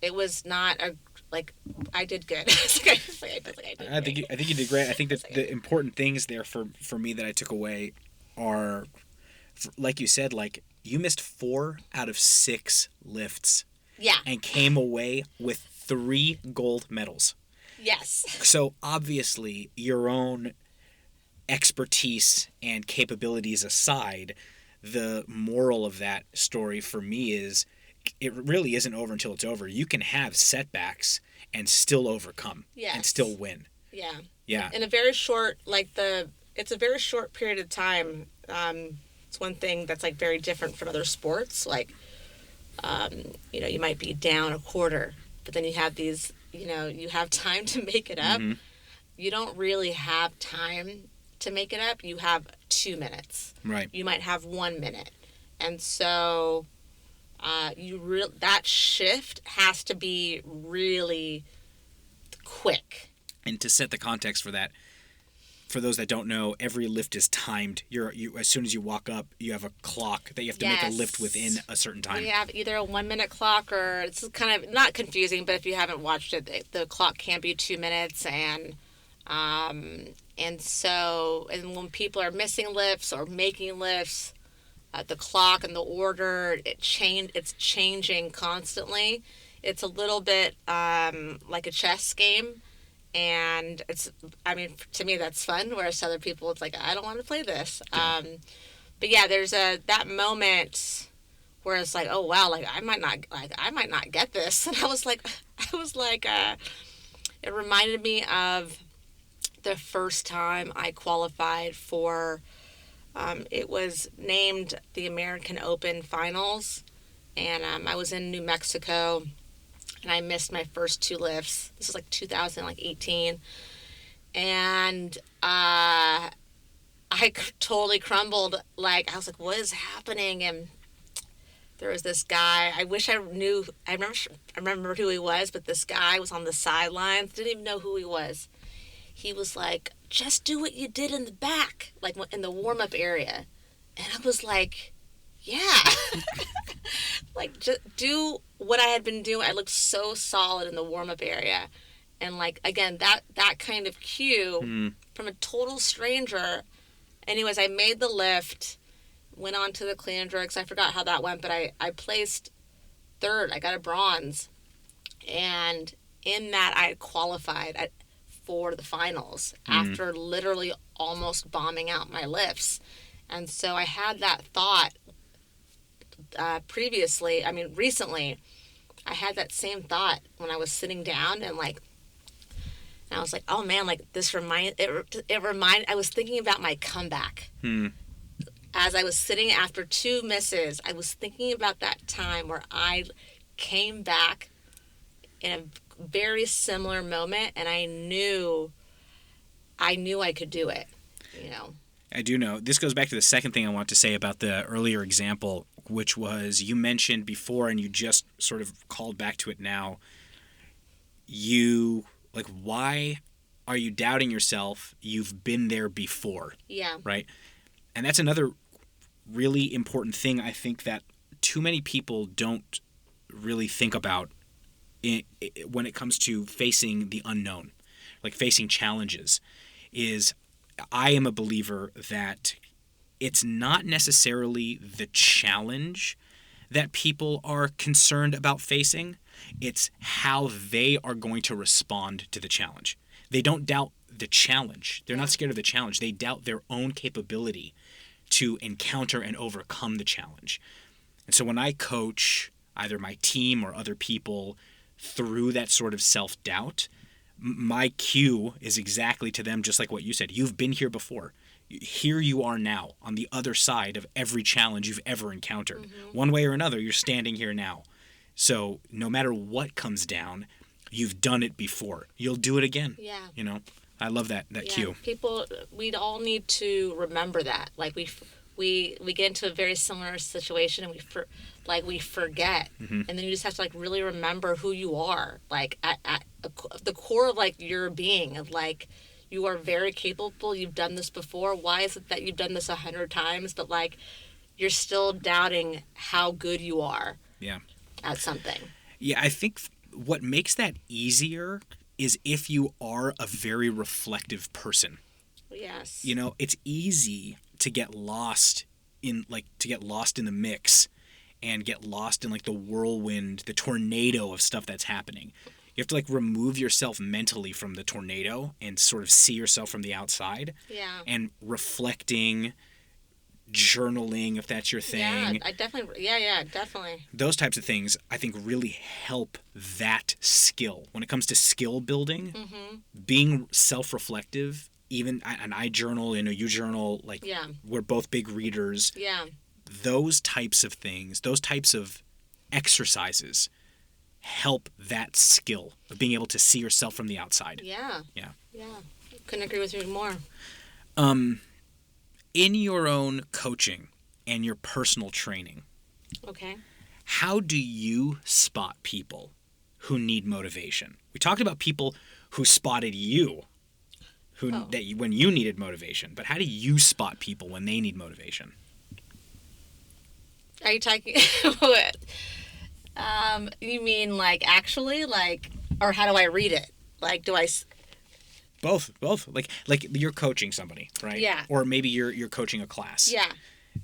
it was not a, like, I did good. I think you did great. I think that the important things there for me that I took away are, like you said, like, you missed 4 out of 6 lifts. Yeah. And came away with 3 gold medals. Yes. So obviously, your own expertise and capabilities aside, the moral of that story for me is, it really isn't over until it's over. You can have setbacks and still overcome. Yes. And still win. Yeah. Yeah. In a very short, it's a very short period of time. It's one thing that's like very different from other sports. Like, you might be down a quarter, but then you have these, you have time to make it up. Mm-hmm. You don't really have time to make it up. You have 2 minutes. Right. You might have 1 minute. And so that shift has to be really quick. And to set the context for that, for those that don't know, every lift is timed. You as soon as you walk up, you have a clock that you have to make a lift within a certain time. You have either a 1 minute clock, or it's kind of not confusing, but if you haven't watched it, the clock can be 2 minutes, and when people are missing lifts or making lifts, the clock and the order, it's changing constantly. It's a little bit like a chess game. And to me, that's fun. Whereas other people, it's like, I don't want to play this. Yeah. But yeah, there's that moment where it's like, oh wow, like I might not get this. And I was like, it reminded me of the first time I qualified for. It was named the American Open Finals, and I was in New Mexico. And I missed my first 2 lifts. This was like 2018. And I totally crumbled. Like, I was like, what is happening? And there was this guy. I wish I knew. I remember who he was, but this guy was on the sidelines. Didn't even know who he was. He was like, just do what you did in the back, like in the warm-up area. And I was like, yeah. Like, just do what I had been doing. I looked so solid in the warm-up area. And, like, again, that kind of cue from a total stranger. Anyways, I made the lift, went on to the clean and jerks. I forgot how that went, but I placed 3rd. I got a bronze. And in that, I qualified for the finals after literally almost bombing out my lifts. And so I had that thought recently. I had that same thought when I was sitting down and I was like, oh man, like I was thinking about my comeback. As I was sitting after 2 misses, I was thinking about that time where I came back in a very similar moment, and I knew I could do it, you know. I do know. This goes back to the second thing I want to say about the earlier example, which was you mentioned before and you just sort of called back to it now. Why are you doubting yourself? You've been there before. Yeah. Right? And that's another really important thing I think that too many people don't really think about when it comes to facing the unknown, like facing challenges, is I am a believer that it's not necessarily the challenge that people are concerned about facing. It's how they are going to respond to the challenge. They don't doubt the challenge. They're not scared of the challenge. They doubt their own capability to encounter and overcome the challenge. And so when I coach either my team or other people through that sort of self-doubt, my cue is exactly to them, just like what you said. You've been here before. Here you are now on the other side of every challenge you've ever encountered. Mm-hmm. One way or another, you're standing here now. So no matter what comes down, you've done it before. You'll do it again. Yeah. You know, I love that cue. People, we'd all need to remember that. Like we get into a very similar situation and we forget, mm-hmm. and then you just have to like really remember who you are, like at the core of like your being, of like you are very capable. You've done this before. Why is it that you've done this 100 times, but like you're still doubting how good you are? Yeah. At something. Yeah, I think what makes that easier is if you are a very reflective person. Yes. You know, it's easy to get lost in the mix and get lost in like the whirlwind, the tornado of stuff that's happening. You have to like remove yourself mentally from the tornado and sort of see yourself from the outside. Yeah. And reflecting, journaling, if that's your thing. Yeah, definitely. Those types of things, I think, really help that skill. When it comes to skill building, mm-hmm. being self-reflective, and I journal, you journal, we're both big readers. Yeah. Those types of things, those types of exercises help that skill of being able to see yourself from the outside. Yeah. Yeah. Yeah. Couldn't agree with you more. In your own coaching and your personal training, okay, how do you spot people who need motivation? We talked about people who spotted you, when you needed motivation, but how do you spot people when they need motivation? Are you talking? You mean like actually, like, or how do I read it? Like, do I? Both. Like you're coaching somebody, right? Yeah. Or maybe you're coaching a class. Yeah.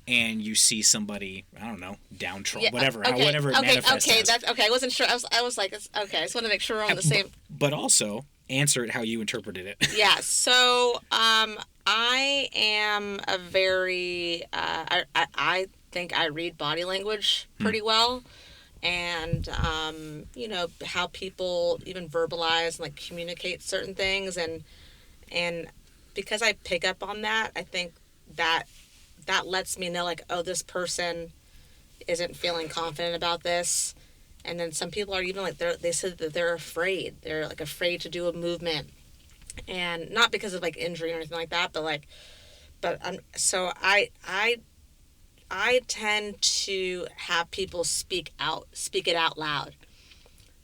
And you see somebody, I don't know, downtrodden, yeah, whatever it manifests as. That's okay. I wasn't sure. I was like, okay. I just want to make sure we're on the same. But also answer it how you interpreted it. Yeah. So, I am a very. I think I read body language pretty well, and how people even verbalize and like communicate certain things, and because I pick up on that, I think that lets me know, like, oh, this person isn't feeling confident about this. And then some people are even like, they said that they're afraid. They're like afraid to do a movement, and not because of like injury or anything like that, so I tend to have people speak it out loud.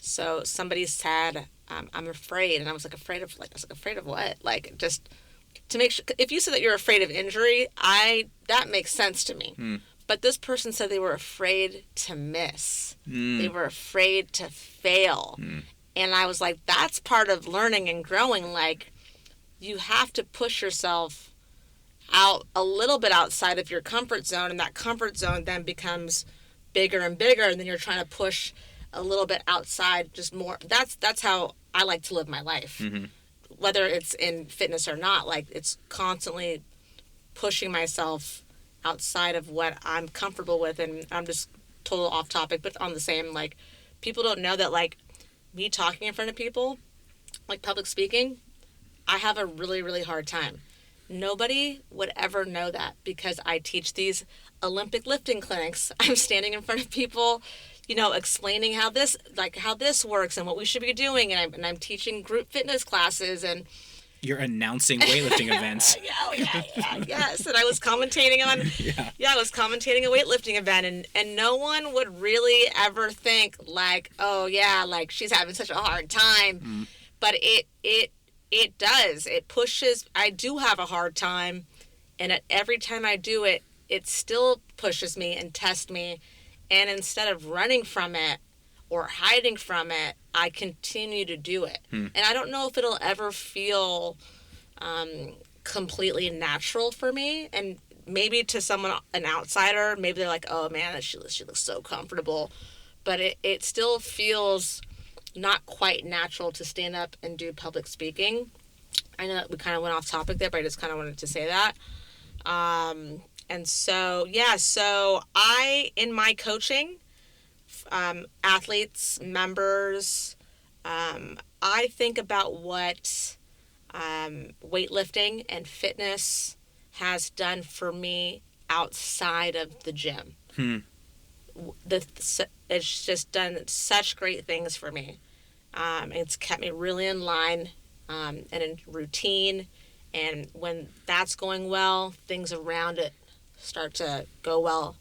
So somebody said, I'm afraid, and I was like, afraid of what? Like, just to make sure, if you said that you're afraid of injury, that makes sense to me. But this person said they were afraid to miss. They were afraid to fail. And I was like, that's part of learning and growing. Like, you have to push yourself out a little bit outside of your comfort zone, and that comfort zone then becomes bigger and bigger, and then you're trying to push a little bit outside, just more. That's how I like to live my life. Mm-hmm. Whether it's in fitness or not, like, it's constantly pushing myself outside of what I'm comfortable with, and I'm just total off topic, but on the same, like, people don't know that, like, me talking in front of people, like public speaking, I have a really, really hard time. Nobody would ever know that because I teach these Olympic lifting clinics. I'm standing in front of people, explaining how this works and what we should be doing, and I'm teaching group fitness classes, and You're announcing weightlifting events. yes. And I was commentating on, I was commentating a weightlifting event, and no one would really ever think like, oh yeah, like she's having such a hard time, but it does. It pushes. I do have a hard time, and every time I do it, it still pushes me and tests me, and instead of running from it or hiding from it, I continue to do it. And I don't know if it'll ever feel completely natural for me. And maybe to someone, an outsider, maybe they're like, oh man, she looks so comfortable. But it still feels not quite natural to stand up and do public speaking. I know that we kind of went off topic there, but I just kind of wanted to say that. And so, so in my coaching, athletes, members, I think about what weightlifting and fitness has done for me outside of the gym. It's just done such great things for me. It's kept me really in line and in routine. And when that's going well, things around it start to go well.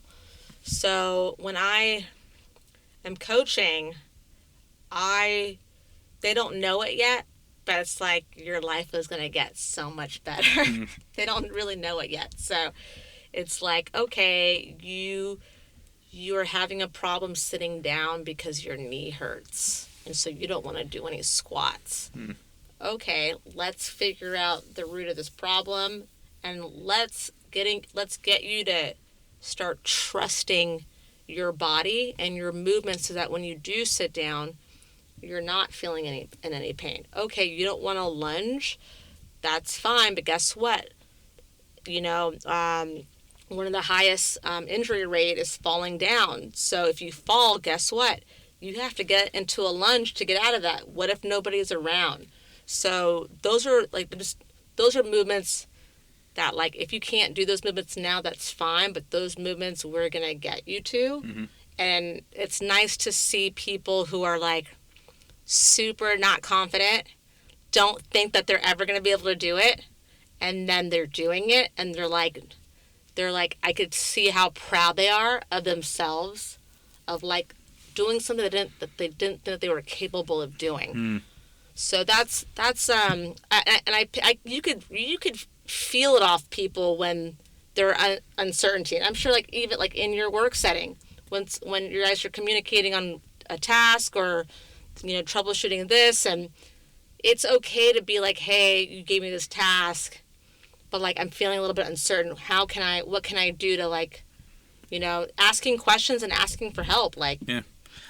So when I am coaching, they don't know it yet, but it's like your life is going to get so much better. They don't really know it yet. So it's like, okay, you're having a problem sitting down because your knee hurts, and so you don't want to do any squats. Okay, let's figure out the root of this problem, and let's get you to start trusting your body and your movements so that when you do sit down, you're not feeling any pain. Okay, you don't want to lunge, that's fine, but guess what? One of the highest injury rate is falling down. So if you fall, guess what? You have to get into a lunge to get out of that. What if nobody's around? So those are movements that, like, if you can't do those movements now, that's fine, but those movements we're going to get you to. And it's nice to see people who are like super not confident, don't think that they're ever going to be able to do it, and then they're doing it, and they're like, I could see how proud they are of themselves, of like doing something that they didn't think that they were capable of doing. So that's you could feel it off people when they're uncertainty. And I'm sure, like, even like in your work setting, when you guys are communicating on a task or troubleshooting this, and it's okay to be like, hey, you gave me this task, but like I'm feeling a little bit uncertain. What can I do to, like, asking questions and asking for help, like. Yeah.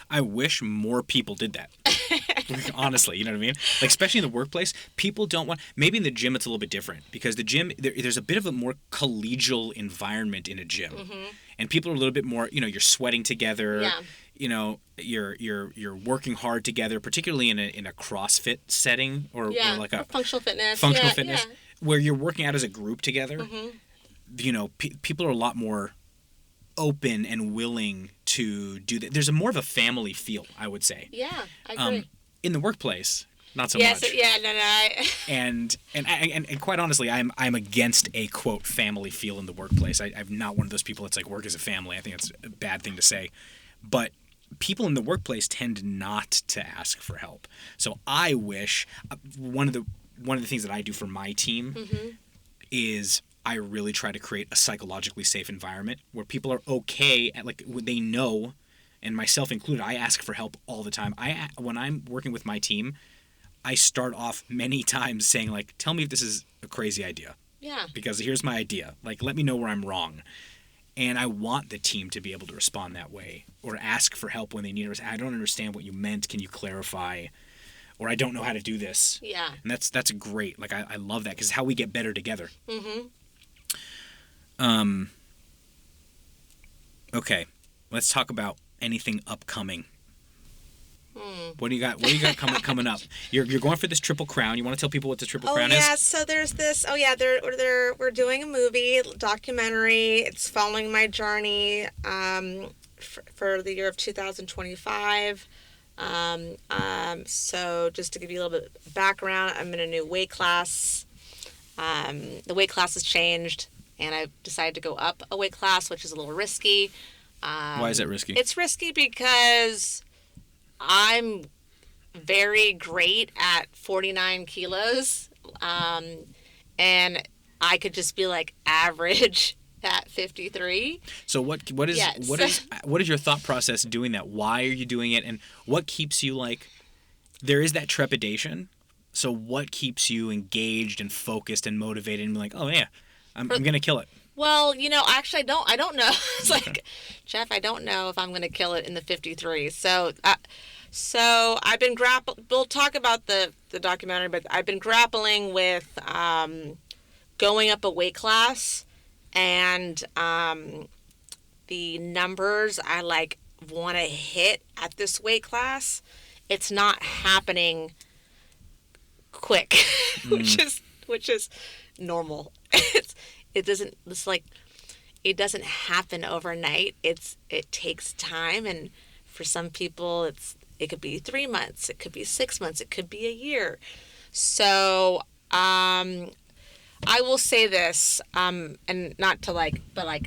I wish more people did that. Honestly, you know what I mean? Like, especially in the workplace, people don't want. Maybe in the gym it's a little bit different because the gym there's a bit of a more collegial environment in a gym, and people are a little bit more. You're sweating together. Yeah. You're working hard together, particularly in a CrossFit setting or like a functional fitness. Fitness, where you're working out as a group together. People are a lot more open and willing to do that. There's more of a family feel, I would say. Yeah, I agree. In the workplace, not so yes, much. Yeah, no. And quite honestly, I'm against a quote family feel in the workplace. I'm not one of those people that's like work as a family. I think it's a bad thing to say, but people in the workplace tend not to ask for help. So I wish one of the things that I do for my team is I really try to create a psychologically safe environment where people are okay and like they know, and myself included, I ask for help all the time. When I'm working with my team, I start off many times saying like, tell me if this is a crazy idea. Yeah. Because here's my idea. Like, let me know where I'm wrong. And I want the team to be able to respond that way or ask for help when they need it. I don't understand what you meant. Can you clarify? Or I don't know how to do this. Yeah. And that's great. Like, I love that because it's how we get better together. Okay, let's talk about anything upcoming. Hmm. What do you got? What do you got coming up? You're going for this Triple Crown. You want to tell people what the Triple Oh Crown is? yeah, so there's this. Oh yeah, we're doing a movie documentary. It's following my journey for the year of 2025. So just to give you a little bit of background, I'm in a new weight class. The weight class has changed, and I decided to go up a weight class, which is a little risky. Why is that risky? It's risky because I'm very great at 49 kilos, um, and I could just be like average at 53. So what is what Yes. is what is your thought process doing that? Why are you doing it, and what keeps you like? There is that trepidation. So what keeps you engaged and focused and motivated and like, oh yeah, I'm gonna kill it. Well, actually, I don't know. It's like, Jeff, I don't know if I'm going to kill it in the 53. So I've been we'll talk about the documentary, but I've been grappling with going up a weight class and the numbers I like want to hit at this weight class. It's not happening quick, which is normal. It doesn't happen overnight. It takes time, and for some people it could be 3 months, it could be 6 months, it could be a year. So I will say this, and not to but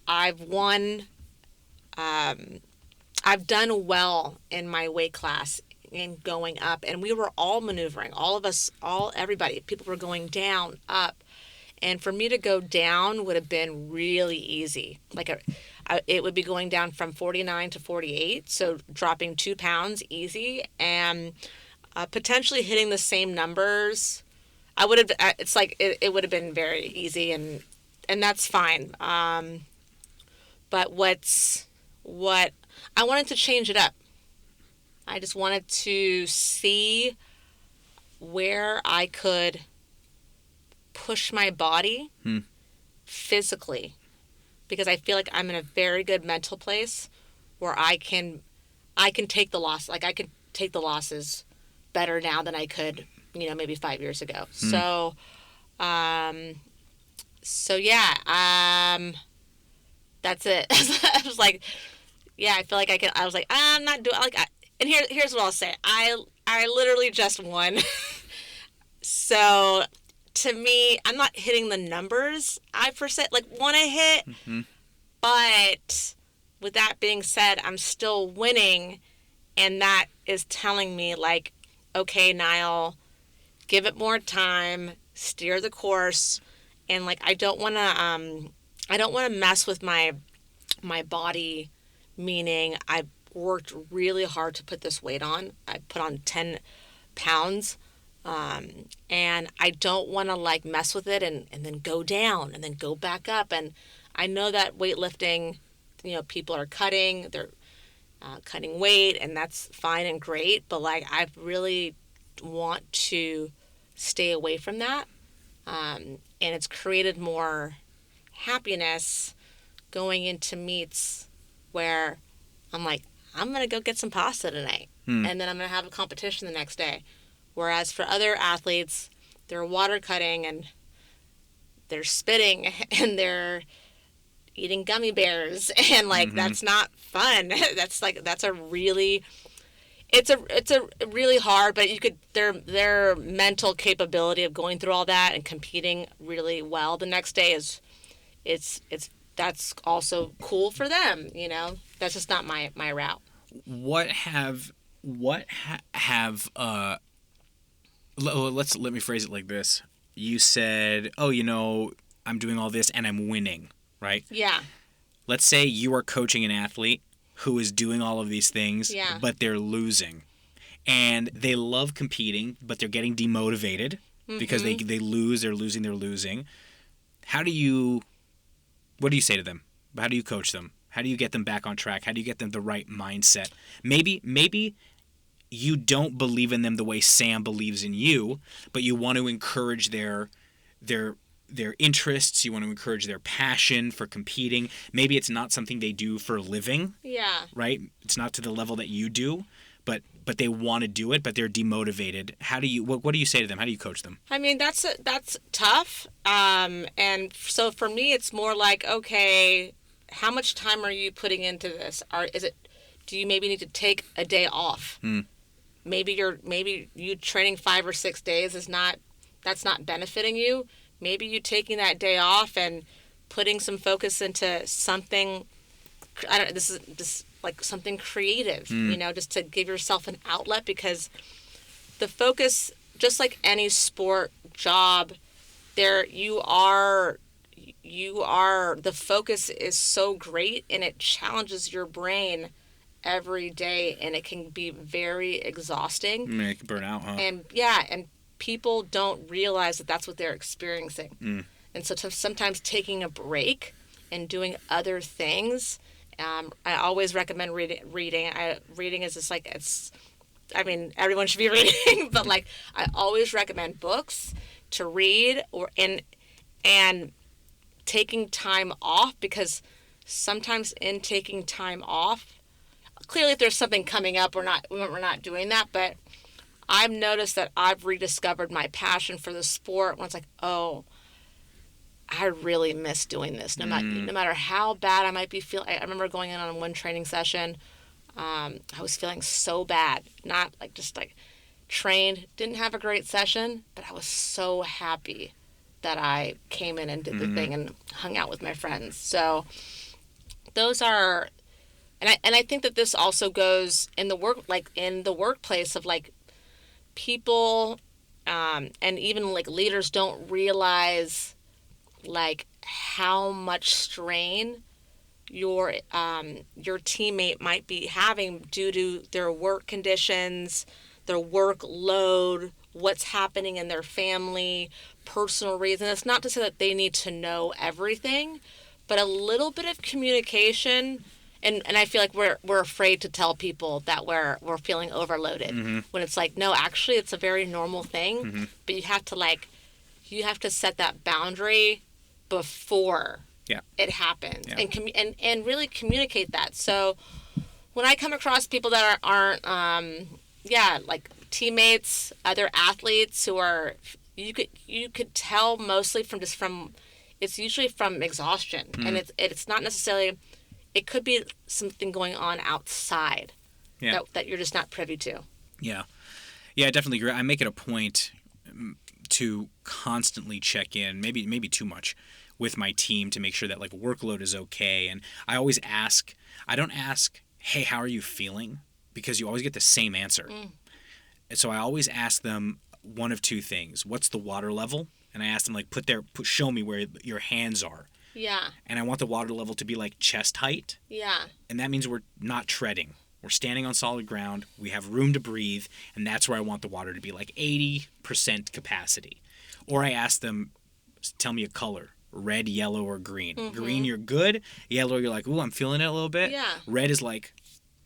I've won. I've done well in my weight class in going up, and we were all maneuvering, all of us, everybody. People were going down, up. And for me to go down would have been really easy. It would be going down from 49 to 48, so dropping 2 pounds easy, and potentially hitting the same numbers. I would have. It's like it would have been very easy, and that's fine. But what I wanted to change it up. I just wanted to see where I could push my body physically, because I feel like I'm in a very good mental place where I can take the loss. Like I can take the losses better now than I could, maybe 5 years ago. So yeah, that's it. I was like, yeah, I feel like I can. I was like, I'm not doing and here's what I'll say. I literally just won. So to me, I'm not hitting the numbers I want to hit, but with that being said, I'm still winning, and that is telling me okay, Nile, give it more time, steer the course, and I don't want to mess with my body, meaning I worked really hard to put this weight on. I put on 10 pounds. And I don't want to mess with it and then go down and then go back up. And I know that weightlifting, people are they're cutting weight, and that's fine and great. But I really want to stay away from that. And it's created more happiness going into meets where I'm I'm going to go get some pasta tonight. And then I'm going to have a competition the next day. Whereas for other athletes, they're water cutting and they're spitting and they're eating gummy bears, and that's not fun. That's a really it's a really hard, but their mental capability of going through all that and competing really well the next day it's that's also cool for them. That's just not my route. Let me phrase it like this. You said, oh, I'm doing all this and I'm winning, right? Yeah. Let's say you are coaching an athlete who is doing all of these things, but they're losing. And they love competing, but they're getting demotivated because they lose, they're losing. What do you say to them? How do you coach them? How do you get them back on track? How do you get them the right mindset? Maybe you don't believe in them the way Sam believes in you, but you want to encourage their their interests. You want to encourage their passion for competing. Maybe it's not something they do for a living. Yeah. Right? It's not to the level that you do, but they want to do it, but they're demotivated. How do you what do you say to them? How do you coach them? I mean, that's tough. And so for me, it's more like, okay, how much time are you putting into this? Do you maybe need to take a day off? Maybe you training 5 or 6 days that's not benefiting you. Maybe you taking that day off and putting some focus into something. I don't. This is like something creative, just to give yourself an outlet, because the focus, just like any sport, job, there you are, the focus is so great, and it challenges your brain every day, and it can be very exhausting. It can burn out, huh? And people don't realize that that's what they're experiencing. And so sometimes taking a break and doing other things. I always recommend reading. Reading is just like, everyone should be reading, but like I always recommend books to read, and taking time off, because sometimes in taking time off, clearly if there's something coming up, we're not doing that, but I've noticed that I've rediscovered my passion for the sport when it's like, oh, I really miss doing this. No matter how bad I might be feeling. I remember going in on one training session. I was feeling so bad. Not like just like trained, didn't have a great session, but I was so happy that I came in and did the thing and hung out with my friends. So those are, and I think that this also goes in the workplace of like people, and even like leaders don't realize like how much strain your teammate might be having due to their work conditions, their workload, what's happening in their family, personal reasons. It's not to say that they need to know everything, but a little bit of communication. And I feel like we're afraid to tell people that we're feeling overloaded, when it's like, no, actually it's a very normal thing, but you have to set that boundary before it happens, and really communicate that. So when I come across people that aren't like teammates, other athletes who are, you could tell mostly from it's usually from exhaustion, and it's not necessarily. It could be something going on outside that you're just not privy to. Yeah, I definitely agree. I make it a point to constantly check in, maybe too much, with my team to make sure that like workload is okay. And I always ask. I don't ask, "Hey, how are you feeling?" because you always get the same answer. And so I always ask them one of two things: what's the water level? And I ask them like, show me where your hands are. Yeah. And I want the water level to be like chest height. Yeah. And that means we're not treading. We're standing on solid ground. We have room to breathe. And that's where I want the water to be, like 80% capacity. Or I ask them, tell me a color: red, yellow, or green. Green, you're good. Yellow, you're like, ooh, I'm feeling it a little bit. Yeah. Red is like,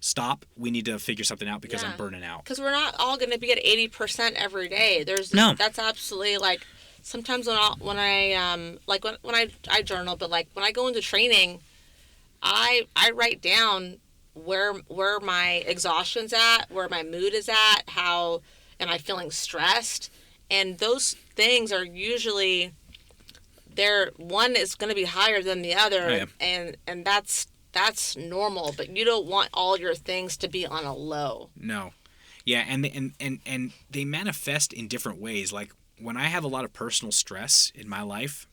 stop. We need to figure something out because I'm burning out. Because we're not all going to be at 80% every day. That's absolutely like. Sometimes when I journal, but like when I go into training, I write down where my exhaustion's at, where my mood is at, how am I feeling stressed, and those things are usually one is going to be higher than the other, and that's normal. But you don't want all your things to be on a low. No, yeah, and they manifest in different ways, like. When I have a lot of personal stress in my life,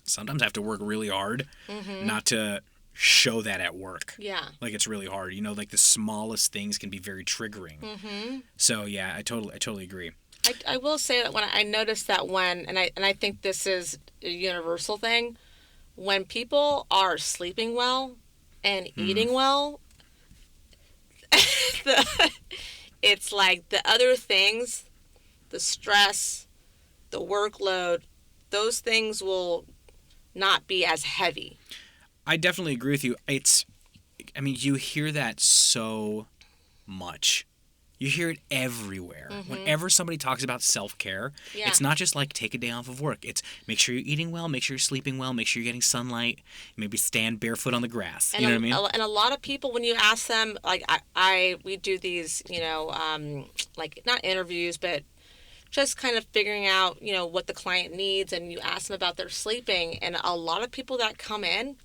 sometimes I have to work really hard not to show that at work. Yeah. Like it's really hard. Like the smallest things can be very triggering. So yeah, I totally agree. I will say that when I noticed that and I think this is a universal thing, when people are sleeping well and eating well, it's like the other things, the stress, the workload, those things will not be as heavy. I definitely agree with you. You hear that so much. You hear it everywhere. Whenever somebody talks about self-care, Yeah. it's not just like take a day off of work. It's make sure you're eating well, make sure you're sleeping well, make sure you're getting sunlight, maybe stand barefoot on the grass. And You know what I mean? and a lot of people, when you ask them, like we do these, like not interviews, but just kind of figuring out, what the client needs, and you ask them about their sleeping, and a lot of people that come in,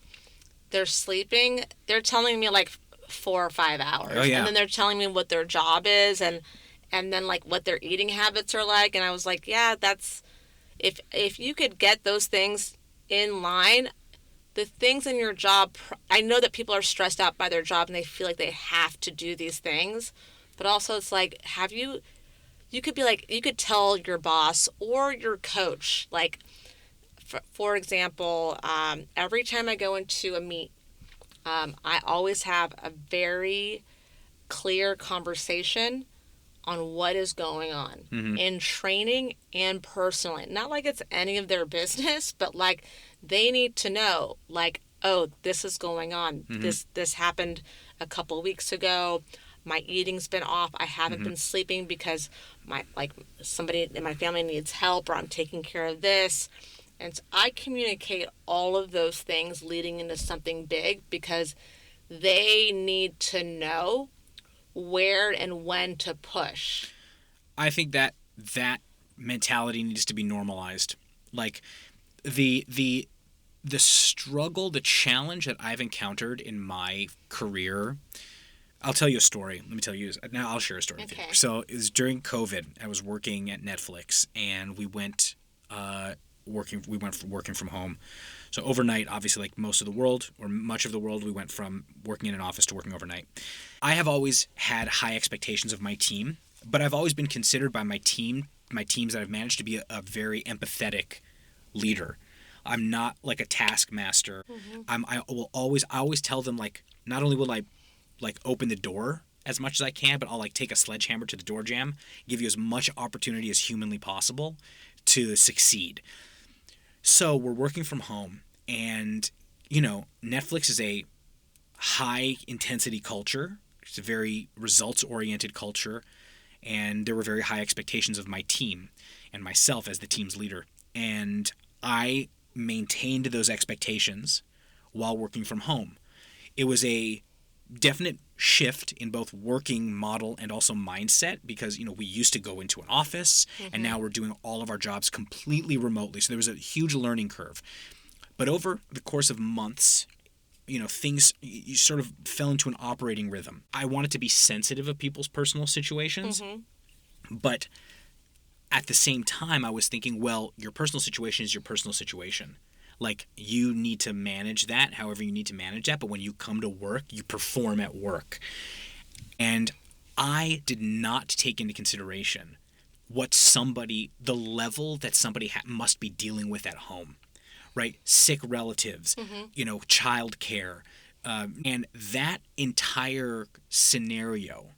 they're sleeping, they're telling me like 4 or 5 hours. Oh, yeah. And then they're telling me what their job is, and then like what their eating habits are like. And I was like, yeah, that's, if you could get those things in line, the things in your job, I know that people are stressed out by their job and they feel like they have to do these things, but also it's like, you could be like, you could tell your boss or your coach, like, for example, every time I go into a meet, I always have a very clear conversation on what is going on in training and personally. Not like it's any of their business, but like they need to know, like, oh, this is going on. This happened a couple weeks ago. My eating's been off. I haven't been sleeping because somebody in my family needs help, or I'm taking care of this. And so I communicate all of those things leading into something big, because they need to know where and when to push. I think that mentality needs to be normalized. Like the struggle, the challenge that I've encountered in my career. I'll tell you a story. Let me tell you. Now I'll share a story with you. So it was during COVID. I was working at Netflix, and we went working from home. So overnight, obviously, like most of the world, or much of the world, we went from working in an office to working overnight. I have always had high expectations of my team, but I've always been considered by my teams that I've managed to be a very empathetic leader. I'm not like a taskmaster. I always tell them, like, not only will I like open the door as much as I can, but I'll like take a sledgehammer to the door jamb, give you as much opportunity as humanly possible to succeed. So we're working from home, and Netflix is a high intensity culture. It's a very results oriented culture, and there were very high expectations of my team and myself as the team's leader. And I maintained those expectations while working from home. It was a definite shift in both working model and also mindset, because we used to go into an office and now we're doing all of our jobs completely remotely. So there was a huge learning curve. But over the course of months, things, you sort of fell into an operating rhythm. I wanted to be sensitive of people's personal situations, but at the same time I was thinking, well, your personal situation is your personal situation. Like, you need to manage that however you need to manage that, but when you come to work, you perform at work. And I did not take into consideration the level that somebody must be dealing with at home, right? Sick relatives, child care. And that entire scenario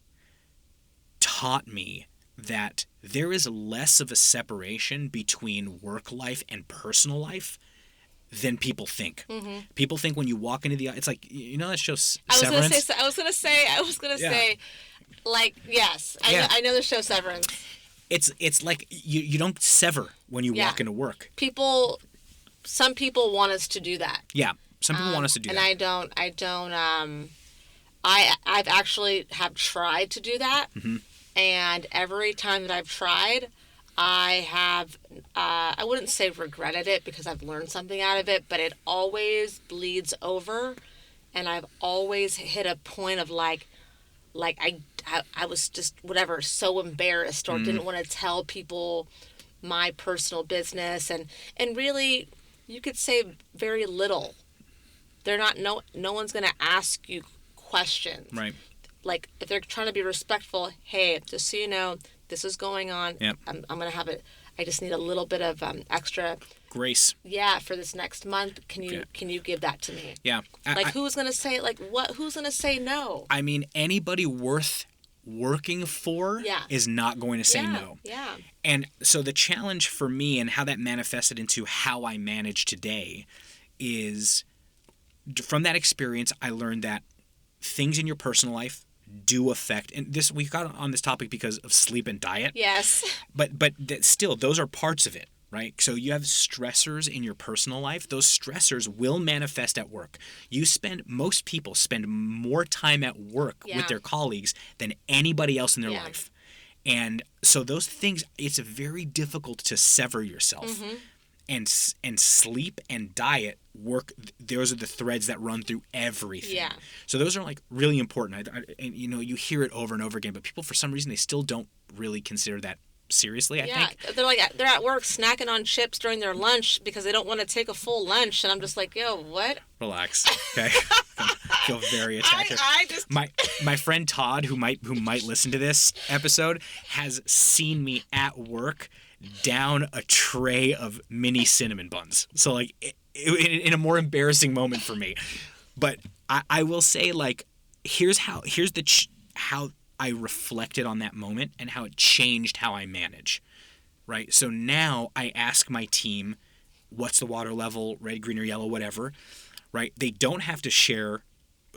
taught me that there is less of a separation between work life and personal life than people think. People think when you walk into it's like, that show Severance? I was gonna say, like, yes, I know the show Severance. It's like you don't sever when you walk into work. Some people want us to do that. Yeah, some people want us to do and that. And I've actually have tried to do that, and every time that I've tried, I have, I wouldn't say regretted it, because I've learned something out of it, but it always bleeds over, and I've always hit a point of like I was just, whatever, so embarrassed, or didn't want to tell people my personal business, and really, you could say very little. No one's going to ask you questions. Right. Like, if they're trying to be respectful, hey, just so you know, this is going on. Yep. I'm going to have it. I just need a little bit of extra grace. Yeah, for this next month. Can you give that to me? Yeah. Who's going to say, like, what? Who's going to say no? I mean, anybody worth working for is not going to say no. Yeah. And so the challenge for me, and how that manifested into how I manage today, is from that experience, I learned that things in your personal life do affect, and this we got on this topic because of sleep and diet. Yes. But still, those are parts of it, right? So you have stressors in your personal life. Those stressors will manifest at work. Most people spend more time at work with their colleagues than anybody else in their life. And so those things, it's very difficult to sever yourself. And sleep and diet work. Those are the threads that run through everything. Yeah. So those are like really important. And you know, you hear it over and over again, but people for some reason they still don't really consider that seriously. I think they're at work snacking on chips during their lunch because they don't want to take a full lunch, and I'm just like, yo, what? Relax, okay? I feel very attacked. I just my friend Todd, who might listen to this episode, has seen me at work down a tray of mini cinnamon buns. So like in a more embarrassing moment for me. But I will say, like, here's how I reflected on that moment and how it changed how I manage. Right? So now I ask my team, what's the water level, red, green, or yellow, whatever. Right? They don't have to share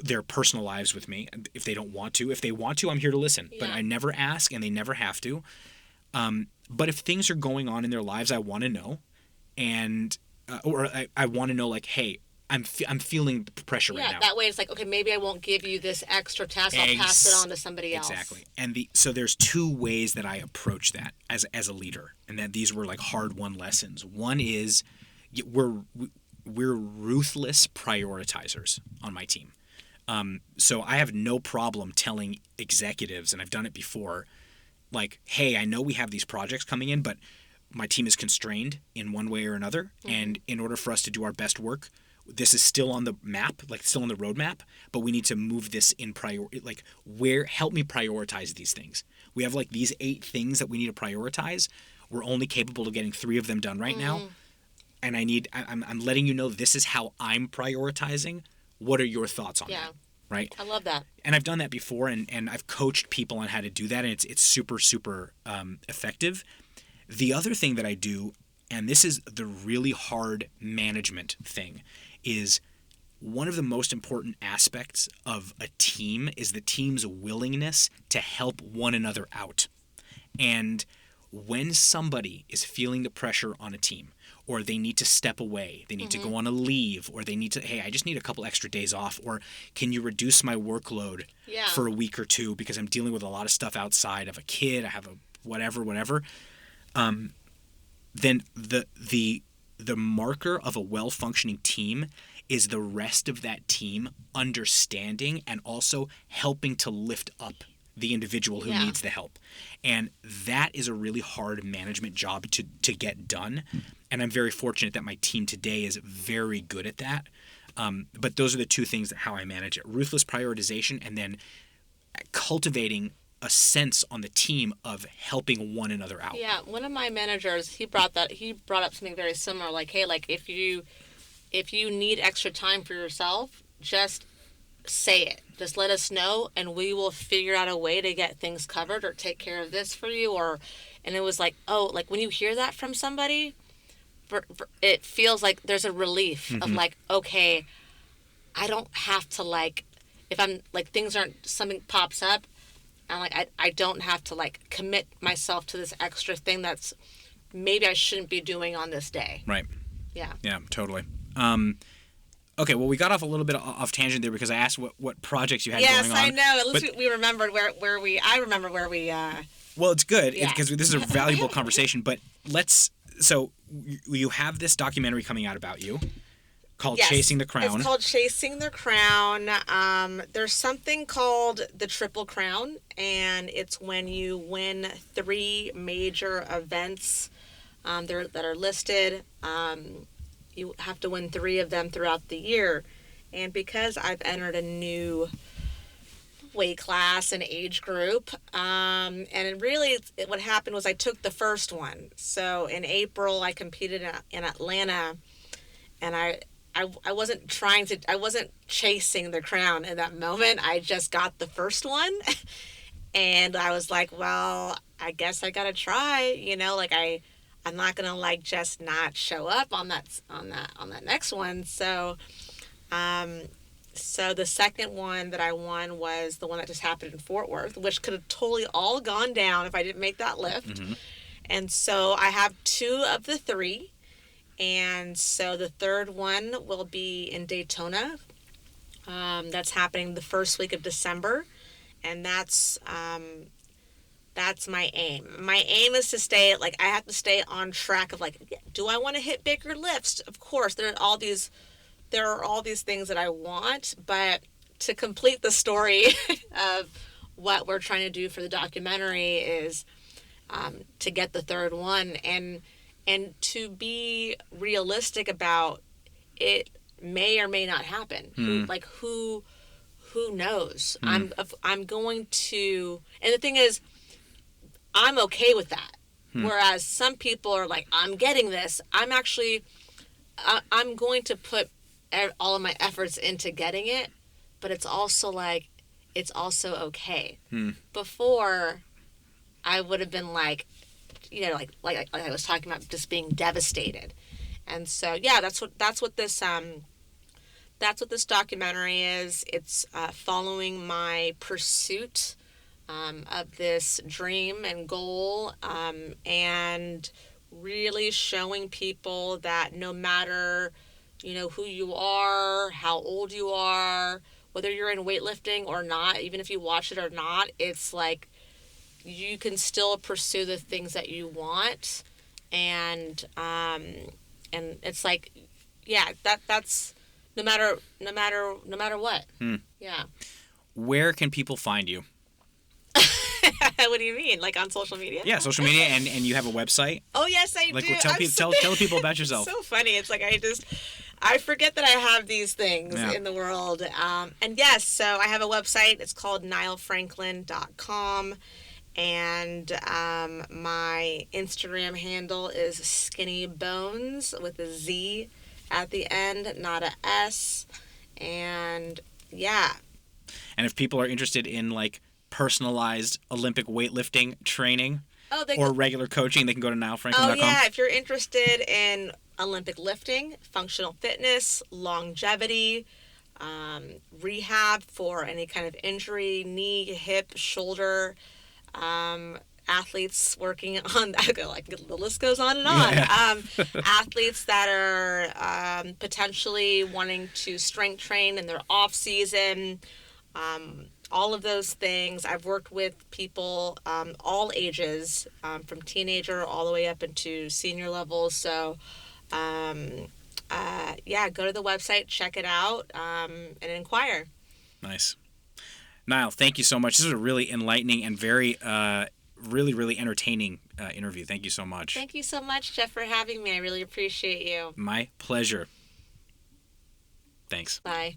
their personal lives with me if they don't want to. If they want to, I'm here to listen. But I never ask, and they never have to. But if things are going on in their lives, I want to know, and or I want to know, like, hey, I'm feeling pressure right now. Yeah, that way it's like, okay, maybe I won't give you this extra task. I'll pass it on to somebody else. Exactly. And so there's two ways that I approach that as a leader, and that these were like hard-won lessons. One is we're ruthless prioritizers on my team. So I have no problem telling executives, and I've done it before, like, hey, I know we have these projects coming in, but my team is constrained in one way or another. And in order for us to do our best work, this is still on the map, like still on the roadmap, but we need to move this in help me prioritize these things. We have like these 8 things that we need to prioritize. We're only capable of getting 3 of them done right now. And I'm letting you know this is how I'm prioritizing. What are your thoughts on that? Right? I love that. And I've done that before, and I've coached people on how to do that, and it's super, super effective. The other thing that I do, and this is the really hard management thing, is one of the most important aspects of a team is the team's willingness to help one another out. And when somebody is feeling the pressure on a team, or they need to step away, they need to go on a leave, or they need to, hey, I just need a couple extra days off, or can you reduce my workload for a week or 2 because I'm dealing with a lot of stuff outside. I have a kid, I have a whatever. Then the marker of a well-functioning team is the rest of that team understanding and also helping to lift up the individual who needs the help. And that is a really hard management job to get done. And I'm very fortunate that my team today is very good at that. But those are the 2 things that how I manage it. Ruthless prioritization, and then cultivating a sense on the team of helping one another out. Yeah, one of my managers, he brought up something very similar, like, hey, like if you need extra time for yourself, just say it. Just let us know, and we will figure out a way to get things covered or take care of this for you. And it was like, oh, like when you hear that from somebody, it feels like there's a relief of like, okay, I don't have to, like, if I'm like something pops up, I'm like, I don't have to like commit myself to this extra thing that's maybe I shouldn't be doing on this day. Right. Yeah. Yeah, totally. Okay, well, we got off a little bit off tangent there because I asked what projects you had going on. Yes, I know. At least we remembered I remember where we... Well, it's good because this is a valuable conversation, but so you have this documentary coming out about you called Chasing the Crown. It's called Chasing the Crown. There's something called the Triple Crown, and it's when you win 3 major events that are listed. You have to win 3 of them throughout the year. And because I've entered a new weight class and age group, and what happened was I took the first one. So in April, I competed in Atlanta, and I wasn't chasing the crown in that moment. I just got the first one. And I was like, well, I guess I got to try, like I'm not going to like just not show up on that next one. So, So the second one that I won was the one that just happened in Fort Worth, which could have totally all gone down if I didn't make that lift. Mm-hmm. And so I have two of the three. And so the third one will be in Daytona. That's happening the first week of December. And that's my aim. My aim is to stay, like, I have to stay on track of, like, do I want to hit bigger lifts? Of course, there are all these things that I want, but to complete the story of what we're trying to do for the documentary is to get the third one, and to be realistic about it may or may not happen. Who knows? I'm going to, and the thing is, I'm okay with that. Whereas some people are like, I'm getting this. I'm going to put all of my efforts into getting it, but it's also like, it's also okay. Before, I would have been like, like I was talking about, just being devastated. And so, yeah, that's what this documentary is. It's following my pursuit of this dream and goal, and really showing people that no matter, who you are, how old you are, whether you're in weightlifting or not, even if you watch it or not, it's like you can still pursue the things that you want, and it's like, yeah, that's no matter what. Yeah. Where can people find you? What do you mean? Like on social media? Yeah, social media, and you have a website? Oh, yes, I like, do. Tell the people about yourself. So funny. It's like I forget that I have these things in the world. And yes, so I have a website. It's called NileFranklin.com. And my Instagram handle is Skinny Bones with a Z at the end, not a S. And yeah. And if people are interested in, like, personalized Olympic weightlifting training or regular coaching, they can go to NileFranklin.com. Oh, yeah. If you're interested in Olympic lifting, functional fitness, longevity, rehab for any kind of injury, knee, hip, shoulder, athletes working on that, like, the list goes on and on. Yeah. Athletes that are potentially wanting to strength train in their off season, all of those things. I've worked with people all ages, from teenager all the way up into senior levels. So, yeah, go to the website, check it out, and inquire. Nice. Nile, thank you so much. This was a really enlightening and very, really, really entertaining interview. Thank you so much. Thank you so much, Jeff, for having me. I really appreciate you. My pleasure. Thanks. Bye.